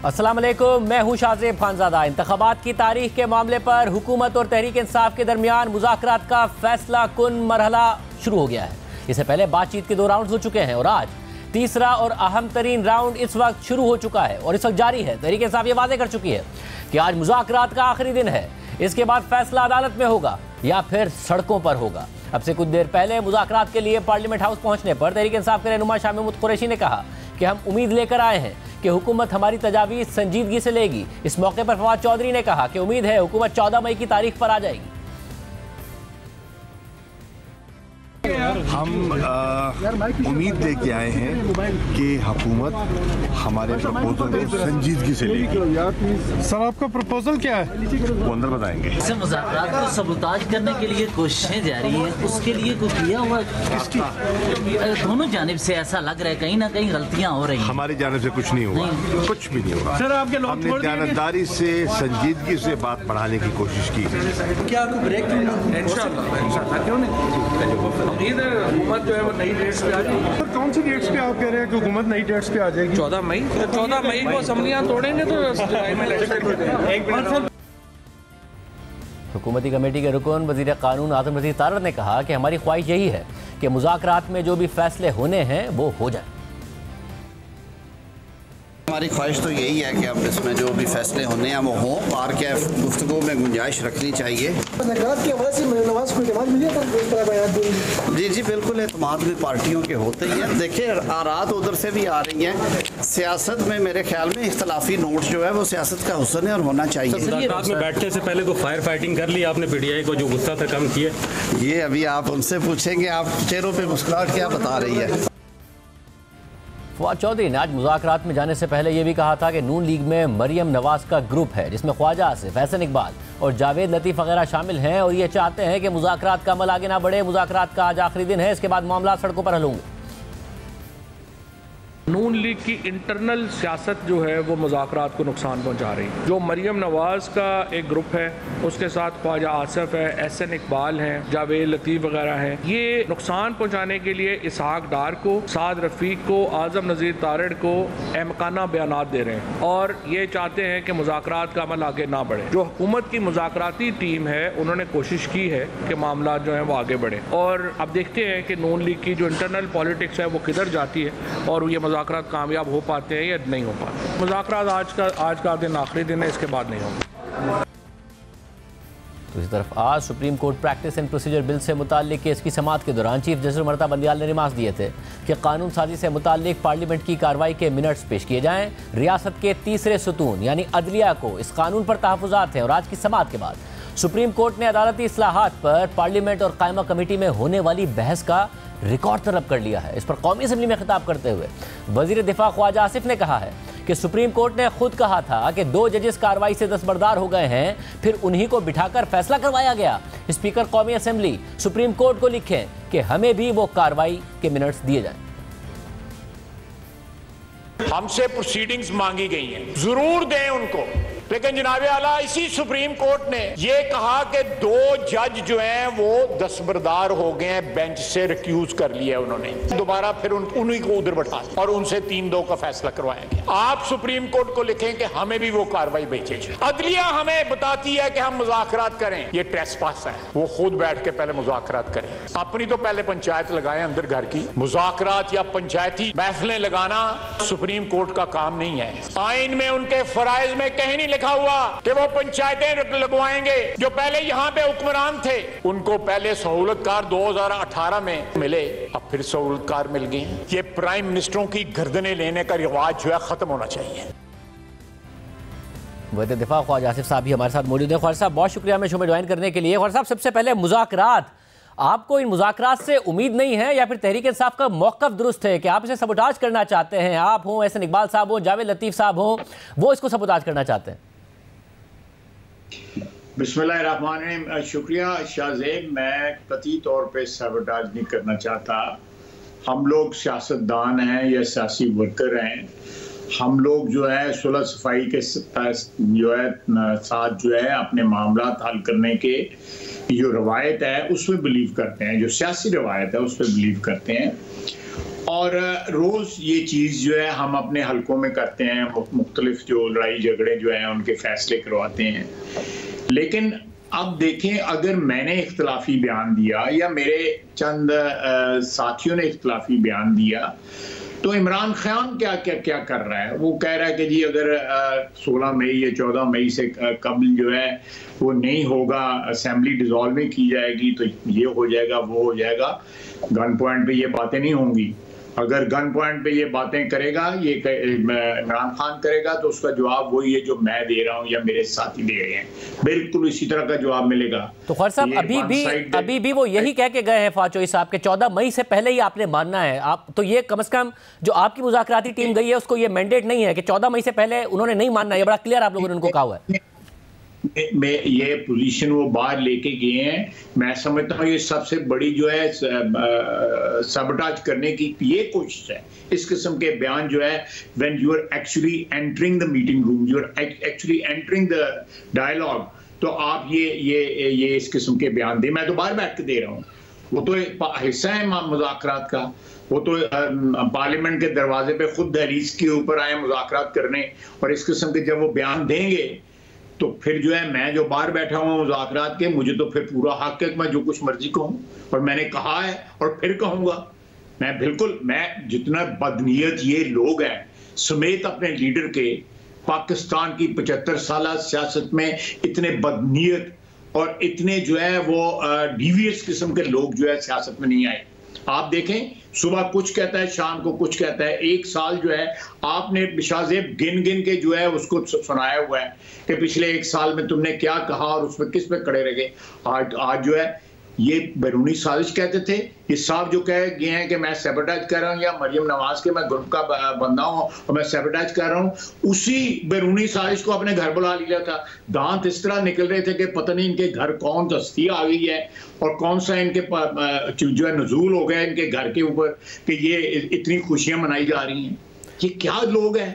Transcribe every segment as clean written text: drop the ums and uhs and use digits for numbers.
अस्सलाम वालेकुम, मैं हूं शाहजेब खानजादा। इंतखाबात की तारीख के मामले पर हुकूमत और तहरीक इंसाफ के दरमियान मुज़ाकरात का फैसला कुन मरहला शुरू हो गया है। इससे पहले बातचीत के 2 राउंड हो चुके हैं और आज तीसरा और अहम तरीन राउंड इस वक्त शुरू हो चुका है और इस वक्त जारी है। तहरीक इंसाफ ये वादे कर चुकी है कि आज मुज़ाकरात का आखिरी दिन है। इसके बाद फैसला अदालत में होगा या फिर सड़कों पर होगा। अब से कुछ देर पहले मुज़ाकरात के लिए पार्लियामेंट हाउस पहुंचने पर तहरीक इंसाफ के रहनुमा शाह महमूद कुरैशी ने कहा कि हम उम्मीद लेकर आए हैं कि हुकूमत हमारी तजावीज़ संजीदगी से लेगी। इस मौके पर फवाद चौधरी ने कहा कि उम्मीद है हुकूमत 14 मई की तारीख पर आ जाएगी। हम उम्मीद लेके आए हैं कि हुकूमत हमारे प्रपोजल को संजीदगी से लेगी। सर, आपका प्रपोजल क्या है? वो अंदर बताएंगे। इसे मुज़ाकरात को सबूताज करने के लिए कोशिशें जारी हैं, उसके लिए कुछ किया हुआ दोनों जानिब से ऐसा लग रहा है कहीं ना कहीं गलतियां हो रही हैं। हमारी जानिब से कुछ नहीं होगा, कुछ भी नहीं होगा। सर, आपके हमने दयानतदारी से संजीदगी से बात बढ़ाने की कोशिश की है। क्या आपको ब्रेक इंशाल्लाह क्यों नहीं? उम्मीद है हुकूमत जो है वो नई डेट्स पे आ जाएगी। सर, कौन सी डेट्स पे आप कह रहे हैं कि हुकूमत नई डेट्स पे आ जाएगी? 14 मई को असम्बलियां तोड़ेंगे तो जुलाई में इलेक्शन हो जाएगा। हुकूमती कमेटी के रुकन वज़ीर कानून आज़म रज़ीक़ तारड़ ने कहा कि हमारी ख्वाहिश यही है कि मुज़ाकरात में जो भी फैसले होने हैं वो हो जाए। हमारी ख्वाहिश तो यही है कि अब इसमें जो भी फैसले होने हैं वो हों और क्या गुफ्तगू में गुंजाइश रखनी चाहिए। जी जी बिल्कुल, एतमाद में पार्टियों के होते ही हैं। देखिए, आरात उधर से भी आ रही हैं। सियासत में मेरे ख्याल में इख्तलाफी नोट जो है वो सियासत का हुस्न है और होना चाहिए। रात में बैठने से पहले तो फायर फाइटिंग कर ली आपने, पीटीआई को जो गुस्सा था कम किए? ये अभी आप उनसे पूछेंगे, आप चेहरों पर मुस्कुराहट क्या बता रही है। फवाद चौधरी ने आज मुज़ाकरात में जाने से पहले यह भी कहा था कि नून लीग में मरियम नवाज का ग्रुप है जिसमें ख्वाजा आसिफ, एहसन इकबाल और जावेद लतीफ़ वगैरह शामिल हैं और ये चाहते हैं कि मुज़ाकरात का अमल आगे ना बढ़े। मुज़ाकरात का आज आखिरी दिन है, इसके बाद मामला सड़कों पर हल होंगे। नून लीग की इंटरनल सियासत जो है वो मुज़ाकरात को नुकसान पहुंचा रही है। जो मरियम नवाज का एक ग्रुप है, उसके साथ ख्वाजा आसिफ है, एहसन इकबाल हैं, जावेद लतीफ़ वगैरह हैं, ये नुकसान पहुंचाने के लिए इसहाक डार को, साद रफ़ीक को, आज़म नज़ीर तारड़ को अहमकाना बयानात दे रहे हैं और ये चाहते हैं कि मुज़ाकरात का अमल आगे ना बढ़े। जो हुकूमत की मुज़ाकराती टीम है उन्होंने कोशिश की है कि मामला जो है वो आगे बढ़े और अब देखते हैं कि नून लीग की जो इंटरनल पॉलिटिक्स है वो किधर जाती है और ये मुज़ाकरात कामयाब हो पाते हैं या नहीं हो पाते। मुज़ाकरात आज का दिन आखिरी दिन है, इसके बाद नहीं होंगे। दूसरी तरफ आज supreme court practice and procedure bill से मुताल्लिक केस की समाअत के दौरान चीफ जस्टिस ममता बंदियाल ने रिमार्क्स दिए थे कि कानून साजी से मुताल्लिक पार्लियामेंट की कार्रवाई के मिनट्स पेश किए जाएं। रियासत के तीसरे सुतून यानी अदलिया को इस कानून पर तहफ़्फ़ुज़ात हैं और आज की समाअत के बाद सुप्रीम कोर्ट ने अदालती इस्लाहात पर पार्लियामेंट और कायमा कमेटी में होने वाली बहस का रिकॉर्ड तलब कर लिया है। इस पर कौमी असम्बली में खिताब करते हुए वज़ीर दिफा ख्वाजा आसिफ ने कहा है कि सुप्रीम कोर्ट ने खुद कहा था कि 2 जजेस कार्रवाई से दस्तबरदार हो गए हैं, फिर उन्हीं को बिठाकर फैसला करवाया गया। स्पीकर कौमी असम्बली सुप्रीम कोर्ट को लिखें कि हमें भी वो कार्रवाई के मिनट्स दिए जाएं। हमसे प्रोसीडिंग्स मांगी गई हैं, जरूर दें उनको, लेकिन जनाब आला इसी सुप्रीम कोर्ट ने ये कहा कि 2 जज जो हैं वो दस्तबरदार हो गए हैं, बेंच से रिक्यूज कर लिया उन्होंने, दोबारा फिर उन्हीं को उधर बैठा और उनसे 3-2 का फैसला करवाया गया। आप सुप्रीम कोर्ट को लिखें कि हमें भी वो कार्रवाई भेजे। अदलिया हमें बताती है कि हम मुज़ाकरात करें, ये ट्रेसपास है, वो खुद बैठ के पहले मुज़ाकरात करें। अपनी तो पहले पंचायत लगाएं अंदर घर की। मुज़ाकरात या पंचायती महफिलें लगाना सुप्रीम कोर्ट का काम नहीं है। आइन में उनके फराइज में कहीं नहीं लिखा हुआ कि वो पंचायतें लगवाएंगे। जो पहले यहाँ पे हुक्मरान थे उनको पहले सहूलतकार 2018 में मिले, अब फिर सहूलतकार मिल गए। ये प्राइम मिनिस्टरों की गर्दनें लेने का रिवाज जो है खत्म होना चाहिए। वज़ीर दिफा ख्वाजा आसिफ साहब भी हमारे साथ मौजूद हैं। ख्वाजा साहब, बहुत शुक्रिया हमें शो में ज्वाइन करने के लिए। ख्वाजा साहब, सबसे पहले मुज़ाकरात, आपको इन मुज़ाकरात से उम्मीद नहीं है या फिर तहरीक इंसाफ का मौक़िफ़ दुरुस्त है कि आप इसे सबोटाज करना चाहते हैं? आप हों, एहसन इकबाल साहब हों, जावेद लतीफ़ साहब हों, वो इसको सबोटाज करना चाहते हैं? बिस्मिल्लाहिर्रहमानिर्रहीम। शुक्रिया शाहजेब, मैं कतई तौर पे सबोटाज नहीं करना चाहता। हम लोग सियासतदान हैं या सियासी वर्कर हैं, हम लोग जो है सुलह सफाई के जो है साथ जो है अपने मामला हल करने के जो रवायत है उसमें बिलीव करते हैं, जो सियासी रवायत है उस पर बिलीव करते हैं और रोज़ ये चीज़ जो है हम अपने हलकों में करते हैं, मुख्तलिफ जो लड़ाई झगड़े जो हैं उनके फैसले करवाते हैं। लेकिन अब देखें, अगर मैंने इख्तलाफी बयान दिया या मेरे चंद साथियों ने इख्तलाफी बयान दिया, तो इमरान खान क्या कर रहा है? वो कह रहा है कि जी अगर 16 मई या 14 मई से कबल जो है वो नहीं होगा, असेंबली डिसॉल्व नहीं की जाएगी तो ये हो जाएगा, वो हो जाएगा। गन पॉइंट पे ये बातें नहीं होंगी। अगर गन पॉइंट पे ये बातें करेगा, ये इमरान खान करेगा, तो उसका जवाब वही है जो मैं दे रहा हूँ या मेरे साथी दे रहे हैं, बिल्कुल इसी तरह का जवाब मिलेगा। तो खैर साहब अभी भी वो यही कह के गए हैं फवाद चौधरी साहब के 14 मई से पहले ही आपने मानना है। आप तो ये कम से कम जो आपकी मुज़ाकराती टीम गई है उसको ये मैंडेट नहीं है कि 14 मई से पहले उन्होंने नहीं मानना, ये बड़ा क्लियर आप लोगों ने उनको कहा हुआ है। में ये पोजीशन वो बाहर लेके गए हैं। मैं समझता हूँ ये सबसे बड़ी जो है सबटाज करने की ये कोशिश है। इस किस्म के बयान जो है when you are actually entering the meeting room, you are actually entering the dialogue, तो आप ये इस किस्म के बयान दें। मैं तो बाहर बैठ के दे रहा हूँ, वो तो हिस्सा है मुज़ाकरात का। वो तो पार्लियामेंट के दरवाजे पे खुद दहलीज के ऊपर आए मुज़ाकरात करने, और इस किस्म के जब वो बयान देंगे तो फिर जो है मैं जो बाहर बैठा हुआ मुज़ाकरात के, मुझे तो फिर पूरा हक है कि मैं जो कुछ मर्जी कहूँ, और मैंने कहा है और फिर कहूँगा। मैं जितना बदनीयत ये लोग हैं समेत अपने लीडर के, पाकिस्तान की 75 साल सियासत में इतने बदनीयत और इतने जो है वो डीवियस किस्म के लोग जो है सियासत में नहीं आए। आप देखें, सुबह कुछ कहता है, शाम को कुछ कहता है। एक साल जो है आपने शाहजेब गिन के जो है उसको सुनाया हुआ है कि पिछले एक साल में तुमने क्या कहा और उसमें किस पे खड़े रह गए। आज जो है ये बैरूनी साजिश कहते थे, ये साहब जो कह गए हैं कि मैं सैबोटाज कर रहा हूँ या मरियम नवाज के मैं ग्रुप का बंदा हूँ और मैं सैबोटाज कर रहा हूँ, उसी बैरूनी साजिश को अपने घर बुला लिया था। दांत इस तरह निकल रहे थे कि पता नहीं इनके घर कौन दस्ती आ गई है और कौन सा इनके जो है नजूल हो गया इनके घर के ऊपर कि ये इतनी खुशियां मनाई जा रही हैं। ये क्या लोग हैं?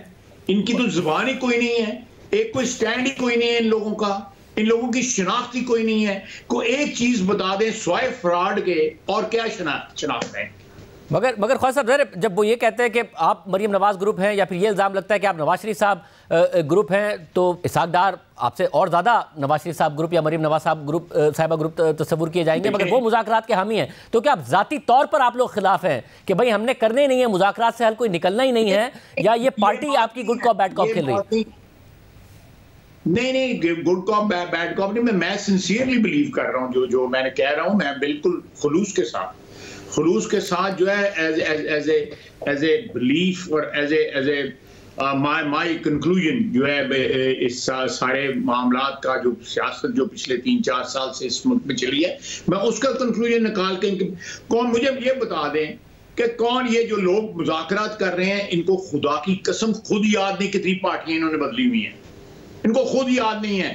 इनकी तो जुबान ही कोई नहीं है, एक कोई स्टैंड ही कोई नहीं है इन लोगों का, इन लोगों की शनाख्त ही कोई नहीं है। कोई एक चीज बता दें स्वाय फ्रॉड के, और क्या शनाख्त है? मगर ख्वाजा साहब, जब वो ये कहते हैं कि आप मरियम नवाज ग्रुप हैं, या फिर ये इल्ज़ाम लगता है कि आप नवाज शरीफ साहब ग्रुप हैं, तो इसहाक डार आपसे और ज़्यादा नवाज शरीफ साहब ग्रुप या मरियम नवाज साहब ग्रुप तस्वुर किए जाएंगे, मगर वो मुज़ाकरात के हामी हैं। तो क्या आप ज़ाती तौर पर आप लोग खिलाफ हैं कि भाई हमने करने ही नहीं है, मुज़ाकरात से हल कोई निकलना ही नहीं है, या ये पार्टी आपकी गुड कॉप बैड कॉप खेल रही है? नहीं, गुड कॉप बैड कॉप नहीं। मैं सिंसियरली बिलीव कर रहा हूँ जो मैंने कह रहा हूँ, मैं बिल्कुल खुलूस के साथ जो है एज ए बिलीफ और एज ए माई कंक्लूजन जो है इस सारे मामलात का, जो सियासत जो पिछले 3-4 साल से इस मुल्क में चली है, मैं उसका कंक्लूजन निकाल के कौन मुझे ये बता दें कि कौन ये जो लोग मुज़ाकरात कर रहे हैं, इनको खुदा की कसम खुद याद नहीं कितनी पार्टियां इन्होंने बदली हुई हैं, इनको खुद याद नहीं है।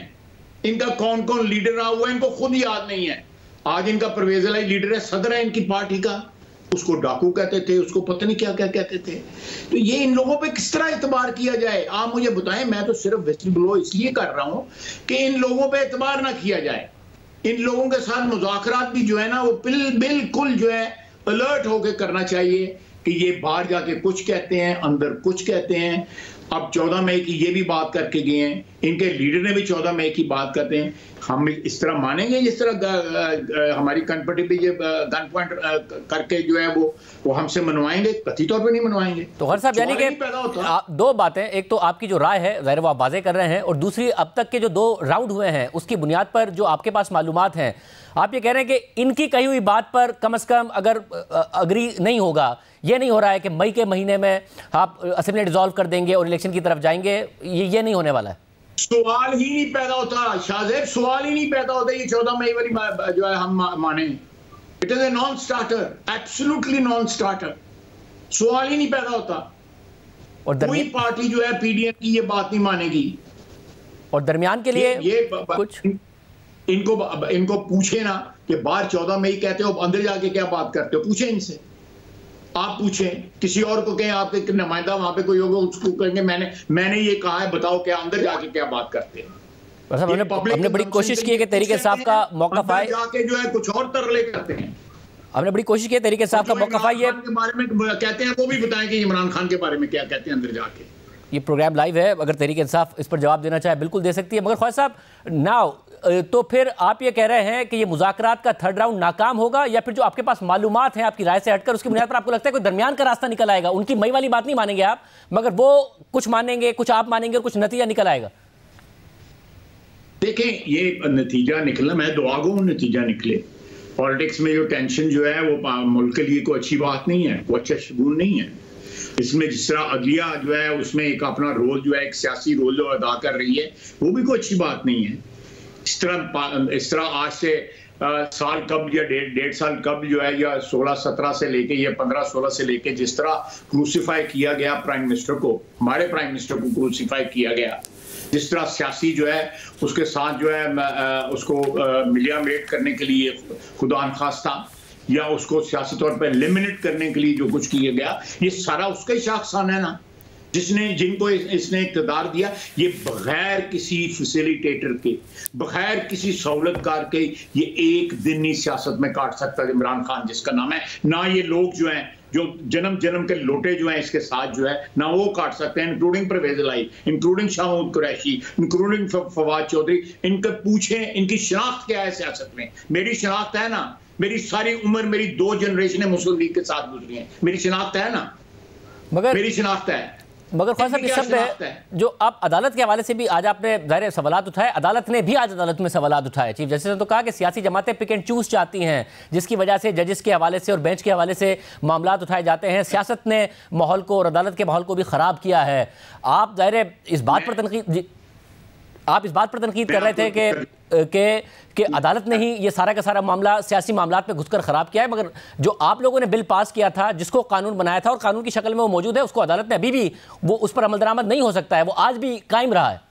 इनका कौन कौन लीडर रहा हुआ है इनको खुद याद नहीं है। आज इनका परवेज इलाही लीडर है, सदर है इनकी पार्टी का, उसको डाकू कहते थे, उसको पता नहीं क्या क्या कहते थे। तो ये इन लोगों पे किस तरह एतबार किया जाए, आप मुझे बताएं। मैं तो सिर्फ विस्ल ब्लो इसलिए कर रहा हूं कि इन लोगों पे एतबार ना किया जाए। इन लोगों के साथ मुज़ाकरात भी जो है ना वो बिल्कुल जो है अलर्ट होकर करना चाहिए कि ये बाहर जाके कुछ कहते हैं, अंदर कुछ कहते हैं। अब 14 मई की ये भी बात करके गए हैं, इनके लीडर ने भी 14 मई की बात करते हैं। हम इस तरह मानेंगे जिस तरह हमारी कनपट्टी पे ये गन पॉइंट करके जो है वो हमसे मनवाएंगे? कथित तौर पे नहीं मनवाएंगे। तो हर साहब यानी कि दो बातें, एक तो आपकी जो राय है ज़ाहिर वो आप वाज़ेह कर रहे हैं, और दूसरी अब तक के जो 2 राउंड हुए हैं उसकी बुनियाद पर जो आपके पास मालूमात हैं, आप ये कह रहे हैं कि इनकी कही हुई बात पर कम से कम अगर अग्री नहीं होगा, ये नहीं हो रहा है कि मई के महीने में आप असेंबली डिसॉल्व कर देंगे और इलेक्शन की तरफ जाएंगे, ये नहीं होने वाला है। सवाल ही नहीं पैदा होता शाहजेब, सवाल ही नहीं पैदा होता ये 14 मई वाली जो है हम माने। It is a non starter, absolutely non starter, सवाल ही नहीं पैदा होता। और कोई पार्टी जो है पीडीएम की ये बात नहीं मानेगी। और दरमियान के लिए ये कुछ इनको पूछे ना कि बाहर 14 मई कहते हो, अंदर जाके क्या बात करते हो, पूछे इनसे। आप पूछें किसी और को, कहें आपके नुमाइंदा वहां पे कोई होगा, उसको कहेंगे मैंने ये कहा है, बताओ क्या अंदर जाके क्या बात करते हैं। हमने बड़ी कोशिश की है कि तहरीक इंसाफ का मौका आए, जाके जो है कुछ और तरले करते हैं। हमने बड़ी कोशिश की तहरीक इंसाफ का मौक़िफ़ ये के बारे में कहते हैं, वो भी बताएं कि इमरान खान के बारे में क्या कहते हैं अंदर जाके। ये प्रोग्राम लाइव है, अगर तहरीक इंसाफ इस पर जवाब देना चाहे बिल्कुल दे सकती है। मगर ख्वाजा साहब, नाउ तो फिर आप ये कह रहे हैं कि ये मुज़ाकरात का थर्ड राउंड नाकाम होगा, या फिर जो आपके पास मालूमात हैं आपकी राय से हटकर उसकी बुनियाद पर आपको लगता है कोई दरमियान का रास्ता निकल आएगा? उनकी मई वाली बात नहीं मानेंगे आप, मगर वो कुछ मानेंगे, कुछ आप मानेंगे और कुछ नतीजा निकल आएगा। देखें, ये नतीजा निकलना, मैं दुआ गो नतीजा निकले। पॉलिटिक्स में जो टेंशन जो है वो मुल्क के लिए कोई अच्छी बात नहीं है, कोई अच्छा शगुन नहीं है। इसमें जिस तरह अदलिया जो है उसमें एक अपना रोल जो है, एक सियासी रोल जो अदा कर रही है, वो भी कोई अच्छी बात नहीं है। इस तरह आज से साल कब या डेढ़ साल कब जो है, या 16-17 से लेके या 15-16 से लेके जिस तरह क्रूसीफाई किया गया प्राइम मिनिस्टर को, हमारे प्राइम मिनिस्टर को क्रूसीफाई किया गया, जिस तरह सियासी जो है उसके साथ जो है उसको मिलिया मेट करने के लिए खुदा नखास्ता या उसको सियासी तौर पर एलिमिनेट करने के लिए जो कुछ किया गया, ये सारा उसका ही शाखसान है ना, जिनको इसने इक़्तिदार दिया। ये बगैर किसी फैसिलिटेटर के, बगैर किसी सहूलतकार के ये एक दिन ही सियासत में काट सकता है इमरान खान जिसका नाम है। ना ये लोग जो हैं, जो जन्म जन्म के लोटे जो हैं इसके साथ जो है, ना वो काट सकते हैं, इंक्लूडिंग परवेज लाई, इंक्लूडिंग शाहमूद कुरैशी, इंक्लूडिंग फवाद चौधरी। इनके पूछें इनकी शनाख्त क्या है सियासत में। मेरी शनाख्त है ना, मेरी सारी उम्र, मेरी 2 जनरेशन मुस्लिम लीग के साथ गुजरी हैं, मेरी शनाख्त है ना, मगर मेरी शनाख्त है। मगर ख्वाजा साहब, इस सब में जो आप अदालत के हवाले से भी आज आपने ज़ाहिर सवालात उठाए, अदालत ने भी आज अदालत में सवालात उठाए। चीफ जस्टिस ने तो कहा कि सियासी जमातें पिक एंड चूज चाहती हैं, जिसकी वजह से जजेस के हवाले से और बेंच के हवाले से मामलात उठाए जाते हैं। सियासत ने माहौल को और अदालत के माहौल को भी ख़राब किया है। आप ज़ाहिर इस बात पर तनकीद कर रहे थे कि अदालत ने ही ये सारा का सारा मामला सियासी मामलात में घुसकर ख़राब किया है, मगर जो आप लोगों ने बिल पास किया था, जिसको कानून बनाया था और कानून की शक्ल में वो मौजूद है, उसको अदालत ने अभी भी वो उस पर अमल दरामद नहीं हो सकता है, वो आज भी कायम रहा है।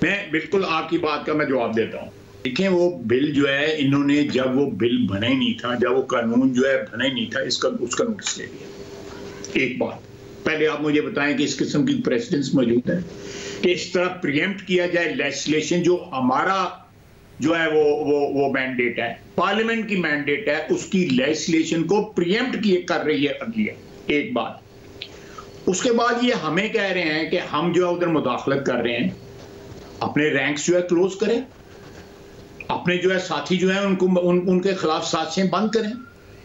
मैं बिल्कुल आपकी बात का मैं जवाब देता हूँ। देखें, वो बिल जो है इन्होंने, जब वो बिल बना ही नहीं था, जब वो कानून जो है बना ही नहीं था, उसका नोटिस ले लिया। एक बात पहले आप मुझे बताएं कि इस किस्म की प्रेसिडेंस मौजूद है कि इस तरह प्रीएम्प्ट किया जाए लेजिस्लेशन, जो हमारा जो है वो मैंडेट है, पार्लियामेंट की मैंडेट है, उसकी लेजिस्लेशन को प्रीएम्प्ट कर रही है अदलिया। एक बात। उसके बाद ये हमें कह रहे हैं कि हम जो है उधर मुदाखलत कर रहे हैं, अपने रैंक्स जो है क्लोज करें, अपने जो है साथी जो है उनके खिलाफ साजिशें बंद करें,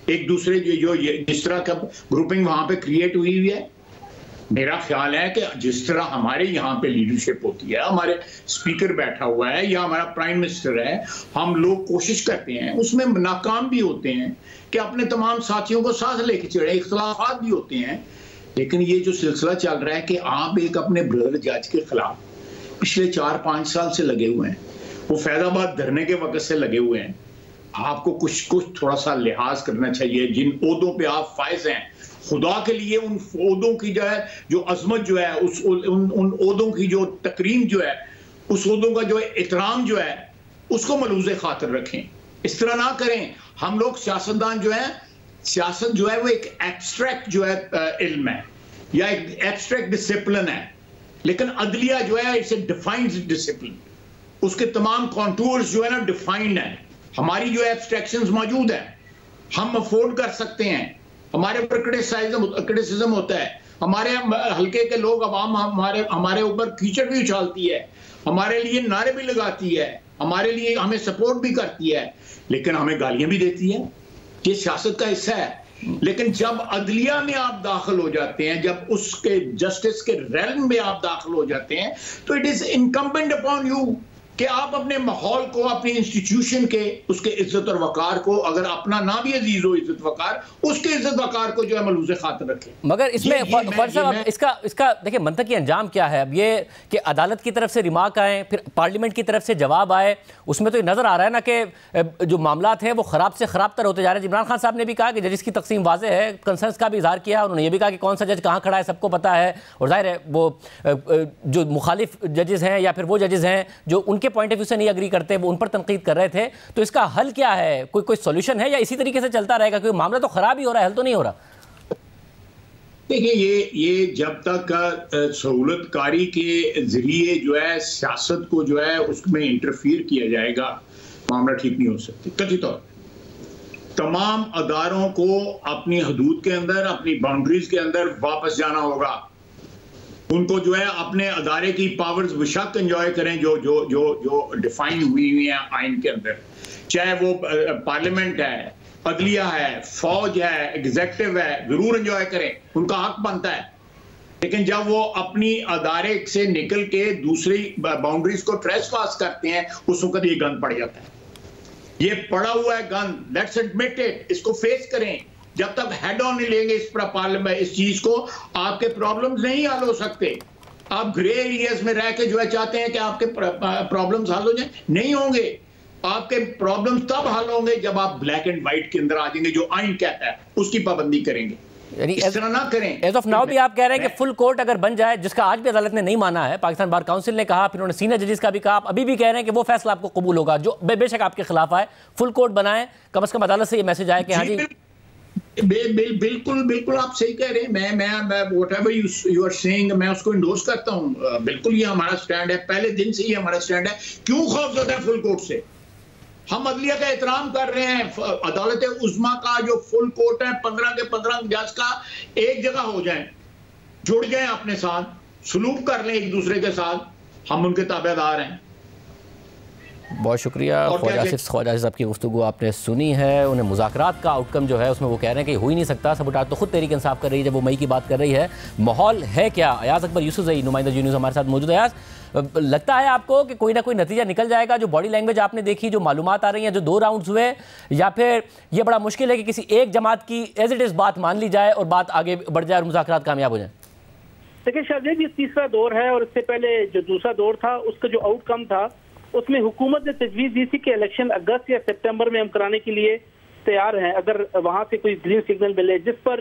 एक दूसरे जो जिस तरह का ग्रुपिंग वहां पे क्रिएट हुई है। मेरा ख्याल है कि जिस तरह हमारे यहाँ पे लीडरशिप होती है, हमारे स्पीकर बैठा हुआ है या हमारा प्राइम मिनिस्टर है, हम लोग कोशिश करते हैं, उसमें नाकाम भी होते हैं कि अपने तमाम साथियों को साथ लेके चले, इख्तलाफात भी होते हैं, लेकिन ये जो सिलसिला चल रहा है कि आप एक अपने ब्रदर जज के खिलाफ पिछले 4-5 साल से लगे हुए हैं, वो फैजाबाद धरने के वक्त से लगे हुए हैं, आपको कुछ थोड़ा सा लिहाज करना चाहिए। जिन ओहदों पे आप फायज हैं, खुदा के लिए उन ओहदों की जो है जो अजमत जो है, उन ओहदों की जो तकरीम जो है, उस ओहदों का जो एहतराम जो है, उसको मलूज़े खातिर रखें। इस तरह ना करें। हम लोग सियासतदान जो है, सियासत जो है वो एक एब्स्ट्रैक्ट जो है इल्म है या एक एब्स्ट्रैक्ट डिसिप्लिन है, लेकिन अदलिया जो है इट्स ए डिफाइंड डिसिप्लिन। उसके तमाम कॉन्टूर्स जो है ना डिफाइंड है। हमारी जो एब्स्ट्रैक्शंस मौजूद है, हम अफोर्ड कर सकते हैं। हमारे ऊपर क्रिटिसिज्म होता है, हमारे हल्के के लोग अवाम हमारे ऊपर कीचड़ भी उछालती है, हमारे लिए नारे भी लगाती है, हमारे लिए हमें सपोर्ट भी करती है, लेकिन हमें गालियां भी देती है। ये सियासत का हिस्सा है। लेकिन जब अदलिया में आप दाखिल हो जाते हैं, जब उसके जस्टिस के रेल्म में आप दाखिल हो जाते हैं, तो it is incumbent upon you कि आप अपने माहौल को, अपने इंस्टीट्यूशन के, उसके इज्जत और वकार को, अगर अपना ना भी अजीज हो इज्जत वकार, उसके इज्जत वकार को जो है मलूज़े खातिर रखें। मगर इसमें इसका देखिए मंतकी अंजाम क्या है? अब ये कि अदालत की तरफ से रिमार्क आए, फिर पार्लियामेंट की तरफ से जवाब आए, उसमें तो नज़र आ रहा है ना कि जो मामलात हैं वो ख़राब से ख़राब तर होते जा रहे हैं। इमरान खान साहब ने भी कहा कि जजिस की तकसीम वाज़ेह है, कंसर्न्स का भी इजहार किया। उन्होंने ये भी कहा कि कौन सा जज कहाँ खड़ा है सबको पता है, और जाहिर है वो जो मुखालिफ जजेस हैं या फिर वो जजेस हैं जो उनके पॉइंट ऑफ व्यू से नहीं एग्री करते, वो उन पर तनकीद कर रहे थे। तो इसका हल क्या है? कोई सॉल्यूशन है या इसी तरीके से चलता रहेगा? क्योंकि मामला तो खराब ही हो रहा है, हल तो नहीं हो रहा। देखिए, ये जब तक सहूलतकारी के जरिए जो है सियासत को जो है उसमें इंटरफियर किया जाएगा, मामला ठीक नहीं हो सकती। कथित तौर तमाम अदारों को अपनी हदूद के अंदर, अपनी बाउंड्रीज के अंदर वापस जाना होगा। उनको जो है अपने अदारे की पावर्स बेशक एंजॉय करें जो जो जो जो डिफाइन हुई हैं आइन के अंदर, चाहे वो पार्लियामेंट है, अदलिया है, फौज है, एग्जेक्टिव है, जरूर एंजॉय करें, उनका हक बनता है। लेकिन जब वो अपनी अदारे से निकल के दूसरी बाउंड्रीज को ट्रेसपास करते हैं, उस वक्त ये गंद पड़ जाता है। ये पड़ा हुआ है गंद, लेट्स एडमिट इट, इसको फेस करें। जब तक हेड ऑन नहीं लेंगे इस चीज को, आपके प्रॉब्लम्स नहीं हल हो सकते। आप ग्रे एरियाज में रह के जो है चाहते हैं कि आपके प्रॉब्लम्स हल हो जाए, नहीं होंगे। आपके प्रॉब्लम्स तब हल होंगे जब आप ब्लैक एंड व्हाइट के अंदर आ जाएंगे, जो आइन कहता है उसकी पाबंदी करेंगे। इस तरह ना करें। एज ऑफ नाउ भी आप कह रहे हैं कि फुल कोर्ट अगर बन जाए, जिसका आज भी अदालत ने नहीं माना है, पाकिस्तान बार काउंसिल ने कहा, फिर उन्होंने सीनियर जजेस का भी कहा, आप अभी भी कह रहे हैं कि वो फैसला आपको कबूल होगा जो बेशक आपके खिलाफ आए, फुल कोर्ट बनाएं, कम से कम अदालत से ये मैसेज आए कि हाँ जी बिल्कुल बिल्कुल आप सही कह रहे हैं। मैं व्हाटएवर यू आर सेइंग मैं उसको इंडोर्स करता हूं। बिल्कुल ये हमारा स्टैंड है, पहले दिन से ही हमारा स्टैंड है। क्यों खौफजदा है फुल कोर्ट से? हम अदलिया का एहतराम कर रहे हैं। अदालत उज़्मा का जो फुल कोर्ट है 15 के 15 जज का एक जगह हो जाए, जुड़ जाए, अपने साथ सलूक कर लें एक दूसरे के साथ, हम उनके ताबेदार हैं। बहुत शुक्रिया ख्वाजा आसिफ साहब की गुफ्तगू आपने सुनी है। उन्हें मुज़ाकरात का आउटकम जो है उसमें वो कह रहे हैं कि हो ही नहीं सकता। सबूतात तो खुद तहरीक इंसाफ कर रही है जब वो मई की बात कर रही है। माहौल है क्या? अयाज अकबर यूसुफजई नुमाइंदा जी न्यूज़ हमारे साथ मौजूद है। अयाज, लगता है आपको कि कोई ना कोई नतीजा निकल जाएगा? जो बॉडी लैंग्वेज आपने देखी, जो मालूमात आ रही हैं, जो 2 राउंड्स हुए, या फिर ये बड़ा मुश्किल है कि किसी एक जमात की एज इट इज़ बात मान ली जाए और बात आगे बढ़ जाए और मुज़ाकरात कामयाब हो जाए? देखिए शाहजेब, ये तीसरा दौर है और इससे पहले जो दूसरा दौर था उसका जो आउटकम था उसमें हुकूमत ने तजवीज़ दी थी कि इलेक्शन अगस्त या सितंबर में हम कराने के लिए तैयार हैं अगर वहां से कोई ग्रीन सिग्नल मिले, जिस पर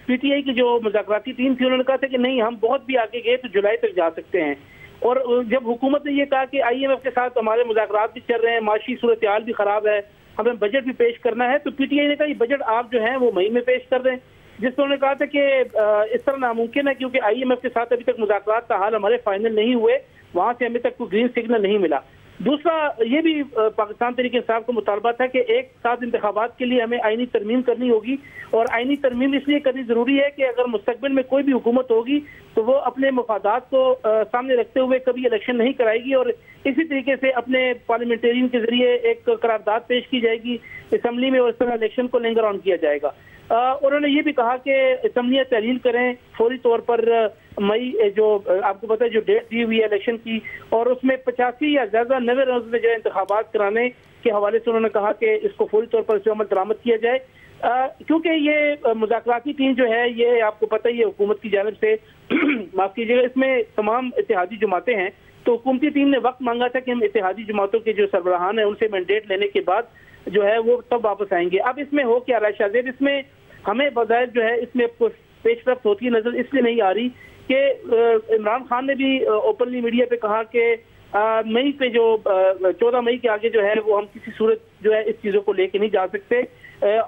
पीटीआई की जो मुज़ाकराती टीम थी उन्होंने कहा था कि नहीं, हम बहुत भी आगे गए तो जुलाई तक जा सकते हैं। और जब हुकूमत ने यह कहा कि IMF के साथ हमारे मुज़ाकरात भी चल रहे हैं, माशी सूरत हाल भी खराब है, हमें बजट भी पेश करना है, तो पीटीआई ने कहा ये बजट आप जो है वो मई में पेश कर दें। जिस पर उन्होंने कहा था कि इस तरह नामुमकिन है क्योंकि IMF के साथ अभी तक मुज़ाकरात का हाल हमारे फाइनल नहीं हुए, वहां से हमें तक कोई ग्रीन सिग्नल नहीं मिला। दूसरा ये भी पाकिस्तान तहरीक इंसाफ का मुतालबा था कि एक साथ इंतखाबात के लिए हमें आईनी तरमीम करनी होगी, और आईनी तरमीम इसलिए करनी जरूरी है कि अगर मुस्तकबिल में कोई भी हुकूमत होगी तो वो अपने मफादात को सामने रखते हुए कभी इलेक्शन नहीं कराएगी, और इसी तरीके से अपने पार्लियामेंटेरियन के जरिए एक करारदाद पेश की जाएगी असम्बली में और इस तरह इलेक्शन को लिंगर ऑन किया जाएगा। उन्होंने ये भी कहा कि असम्बलियाँ तहलील करें फौरी तौर पर मई, जो आपको पता है जो डेट दी हुई है इलेक्शन की, और उसमें 85 या ज्यादा 90 रोज में जो है इंतखाबात कराने के हवाले से उन्होंने कहा कि इसको फौरी तौर पर अमल दरामद किया जाए। क्योंकि ये मुज़ाकराती टीम जो है ये आपको पता ही है हुकूमत की जानिब से माफ कीजिएगा, इसमें तमाम इत्तेहादी जमातें हैं, तो हुकूमती टीम ने वक्त मांगा था कि हम इत्तेहादी जमातों के जो सरबराहान है उनसे मैंडेट लेने के बाद जो है वो तब वापस आएंगे। अब इसमें हो क्या रहा है शाहजेब, इसमें हमें बज़ाहिर जो है इसमें पेशरफ्त होती नजर इसलिए नहीं आ रही कि इमरान खान ने भी ओपनली मीडिया पे कहा कि मई पे जो 14 मई के आगे जो है वो हम किसी सूरत जो है इस चीज़ों को लेके नहीं जा सकते,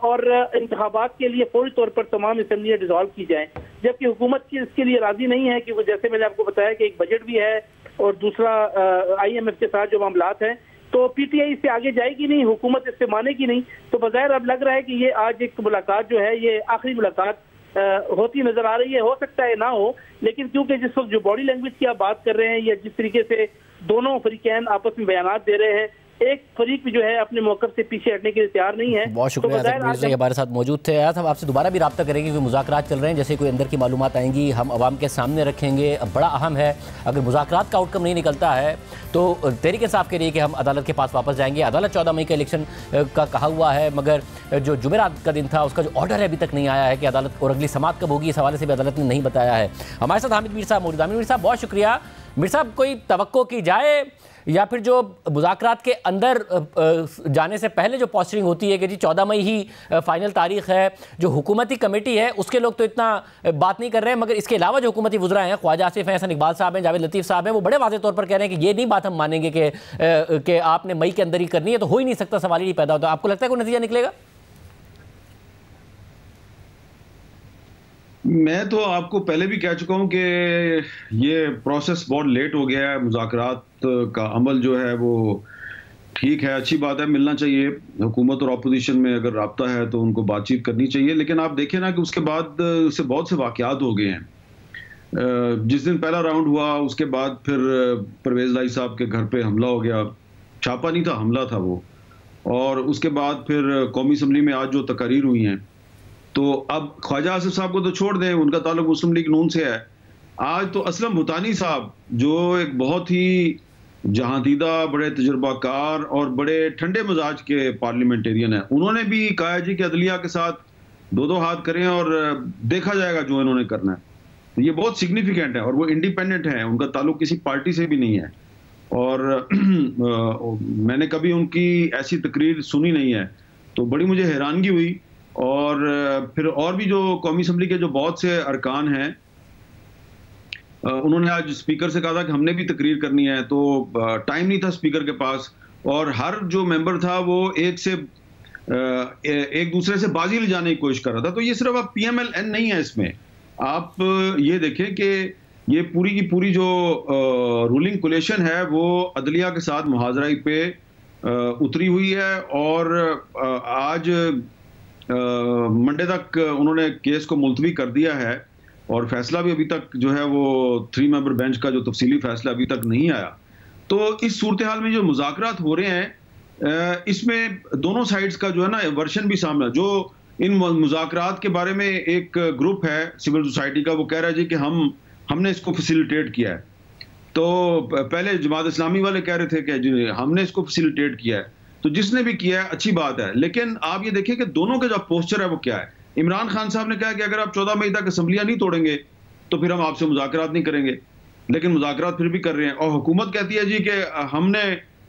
और इंतखाबात के लिए फौरी तौर पर तमाम असम्बलियाँ डिसॉल्व की जाएं, जबकि हुकूमत की इसके लिए राजी नहीं है, क्योंकि जैसे मैंने आपको बताया कि एक बजट भी है और दूसरा IMF के साथ जो मामलात हैं, तो पीटीआई इससे आगे जाएगी नहीं, हुकूमत इससे मानेगी नहीं। तो बज़ाहिर अब लग रहा है कि ये आज एक मुलाकात जो है ये आखिरी मुलाकात होती नजर आ रही है। हो सकता है ना हो, लेकिन क्योंकि जिस वक्त जो बॉडी लैंग्वेज की आप बात कर रहे हैं या जिस तरीके से दोनों फरीकैन आपस में बयानात दे रहे हैं, एक फरीक भी जो है अपने मौक़िफ़ से पीछे हटने के लिए तैयार नहीं है। बहुत शुक्रिया तो हमारे साथ मौजूद थे। यार हम आपसे दोबारा भी रब्ता करेंगे क्योंकि मुज़ाकरात चल रहे हैं, जैसे कोई अंदर की मालूमात आएंगी हम अवाम के सामने रखेंगे। अब बड़ा अहम है, अगर मुज़ाकरात का आउटकम नहीं निकलता है तो तहरीक इंसाफ के लिए कि हम अदालत के पास वापस जाएंगे। अदालत 14 मई का इलेक्शन का कहा हुआ है, मगर जो जुमेरात का दिन था उसका जो ऑर्डर है अभी तक नहीं आया है कि अदालत और अगली समात कब होगी, इस हवाले से भी अदालत ने नहीं बताया है। हमारे साथ हामिद मीर साहब मौजूद। हामिद मीर साहब बहुत शुक्रिया। मीर साहब, कोई तवक्को की जाए या फिर जो मुज़ाकरात के अंदर जाने से पहले जो पोस्टरिंग होती है कि जी 14 मई ही फाइनल तारीख है, जो हुकूमती कमेटी है उसके लोग तो इतना बात नहीं कर रहे हैं, मगर इसके अलावा जो हुकूमती वुज़रा हैं, ख्वाजा आसिफ हैं, हसन इकबाल साहब हैं, जावेद लतीफ़ साहब हैं, वो बड़े वाज़ेह तौर पर कह रहे हैं कि ये नहीं बात हम मानेंगे कि आपने मई के अंदर ही करनी है, तो हो ही नहीं सकता, सवाल ही नहीं पैदा होता। आपको लगता है कोई नतीजा निकलेगा? मैं तो आपको पहले भी कह चुका हूं कि ये प्रोसेस बहुत लेट हो गया है। मुज़ाकरात का अमल जो है वो ठीक है, अच्छी बात है, मिलना चाहिए। हुकूमत और अपोजिशन में अगर राब्ता है तो उनको बातचीत करनी चाहिए, लेकिन आप देखें ना कि उसके बाद से बहुत से वाक़यात हो गए हैं। जिस दिन पहला राउंड हुआ उसके बाद फिर परवेज़ लाई साहब के घर पे हमला हो गया, छापा नहीं था, हमला था वो। और उसके बाद फिर कौमी असम्बली में आज जो तकारीर हुई हैं, तो अब ख्वाजा आसिफ साहब को तो छोड़ दें, उनका ताल्लुक मुस्लिम लीग नून से है। आज तो असलम भूटानी साहब जो एक बहुत ही जहांदीदा, बड़े तजुर्बाकार और बड़े ठंडे मिजाज के पार्लियामेंटेरियन हैं, उन्होंने भी कहा जी कि अदलिया के साथ दो हाथ करें और देखा जाएगा जो इन्होंने करना है। तो ये बहुत सिग्निफिकेंट है और वो इंडिपेंडेंट है, उनका ताल्लुक किसी पार्टी से भी नहीं है। और मैंने कभी उनकी ऐसी तकरीर सुनी नहीं है, तो बड़ी मुझे हैरानगी हुई। और फिर और भी जो कौमी असम्बली के जो बहुत से अरकान हैं, उन्होंने आज स्पीकर से कहा था कि हमने भी तकरीर करनी है, तो टाइम नहीं था स्पीकर के पास, और हर जो मेंबर था वो एक दूसरे से बाजी ले जाने की कोशिश कर रहा था। तो ये सिर्फ अब PMLN नहीं है, इसमें आप ये देखें कि ये पूरी की पूरी जो रूलिंग कोलिशन है वो अदलिया के साथ मुहाजराई पे उतरी हुई है। और आज मंडे तक उन्होंने केस को मुलतवी कर दिया है और फैसला भी अभी तक जो है वो 3 मेंबर बेंच का जो तफसीली फैसला अभी तक नहीं आया। तो इस सूरत हाल में जो मुज़ाकरात हो रहे हैं, इसमें दोनों साइड्स का जो है ना वर्शन भी सामने। जो इन मुज़ाकरात के बारे में एक ग्रुप है सिविल सोसाइटी का, वो कह रहा है जी कि हमने इसको फैसिलिटेट किया है। तो पहले जमात इस्लामी वाले कह रहे थे कि जी हमने इसको फैसिलिटेट किया है। तो जिसने भी किया है अच्छी बात है, लेकिन आप ये देखिए कि दोनों का जो पोस्चर है वो क्या है। इमरान खान साहब ने कहा कि अगर आप 14 मई तक असम्बलियां नहीं तोड़ेंगे तो फिर हम आपसे मुज़ाकरात नहीं करेंगे, लेकिन मुज़ाकरात फिर भी कर रहे हैं। और हुकूमत कहती है जी कि हमने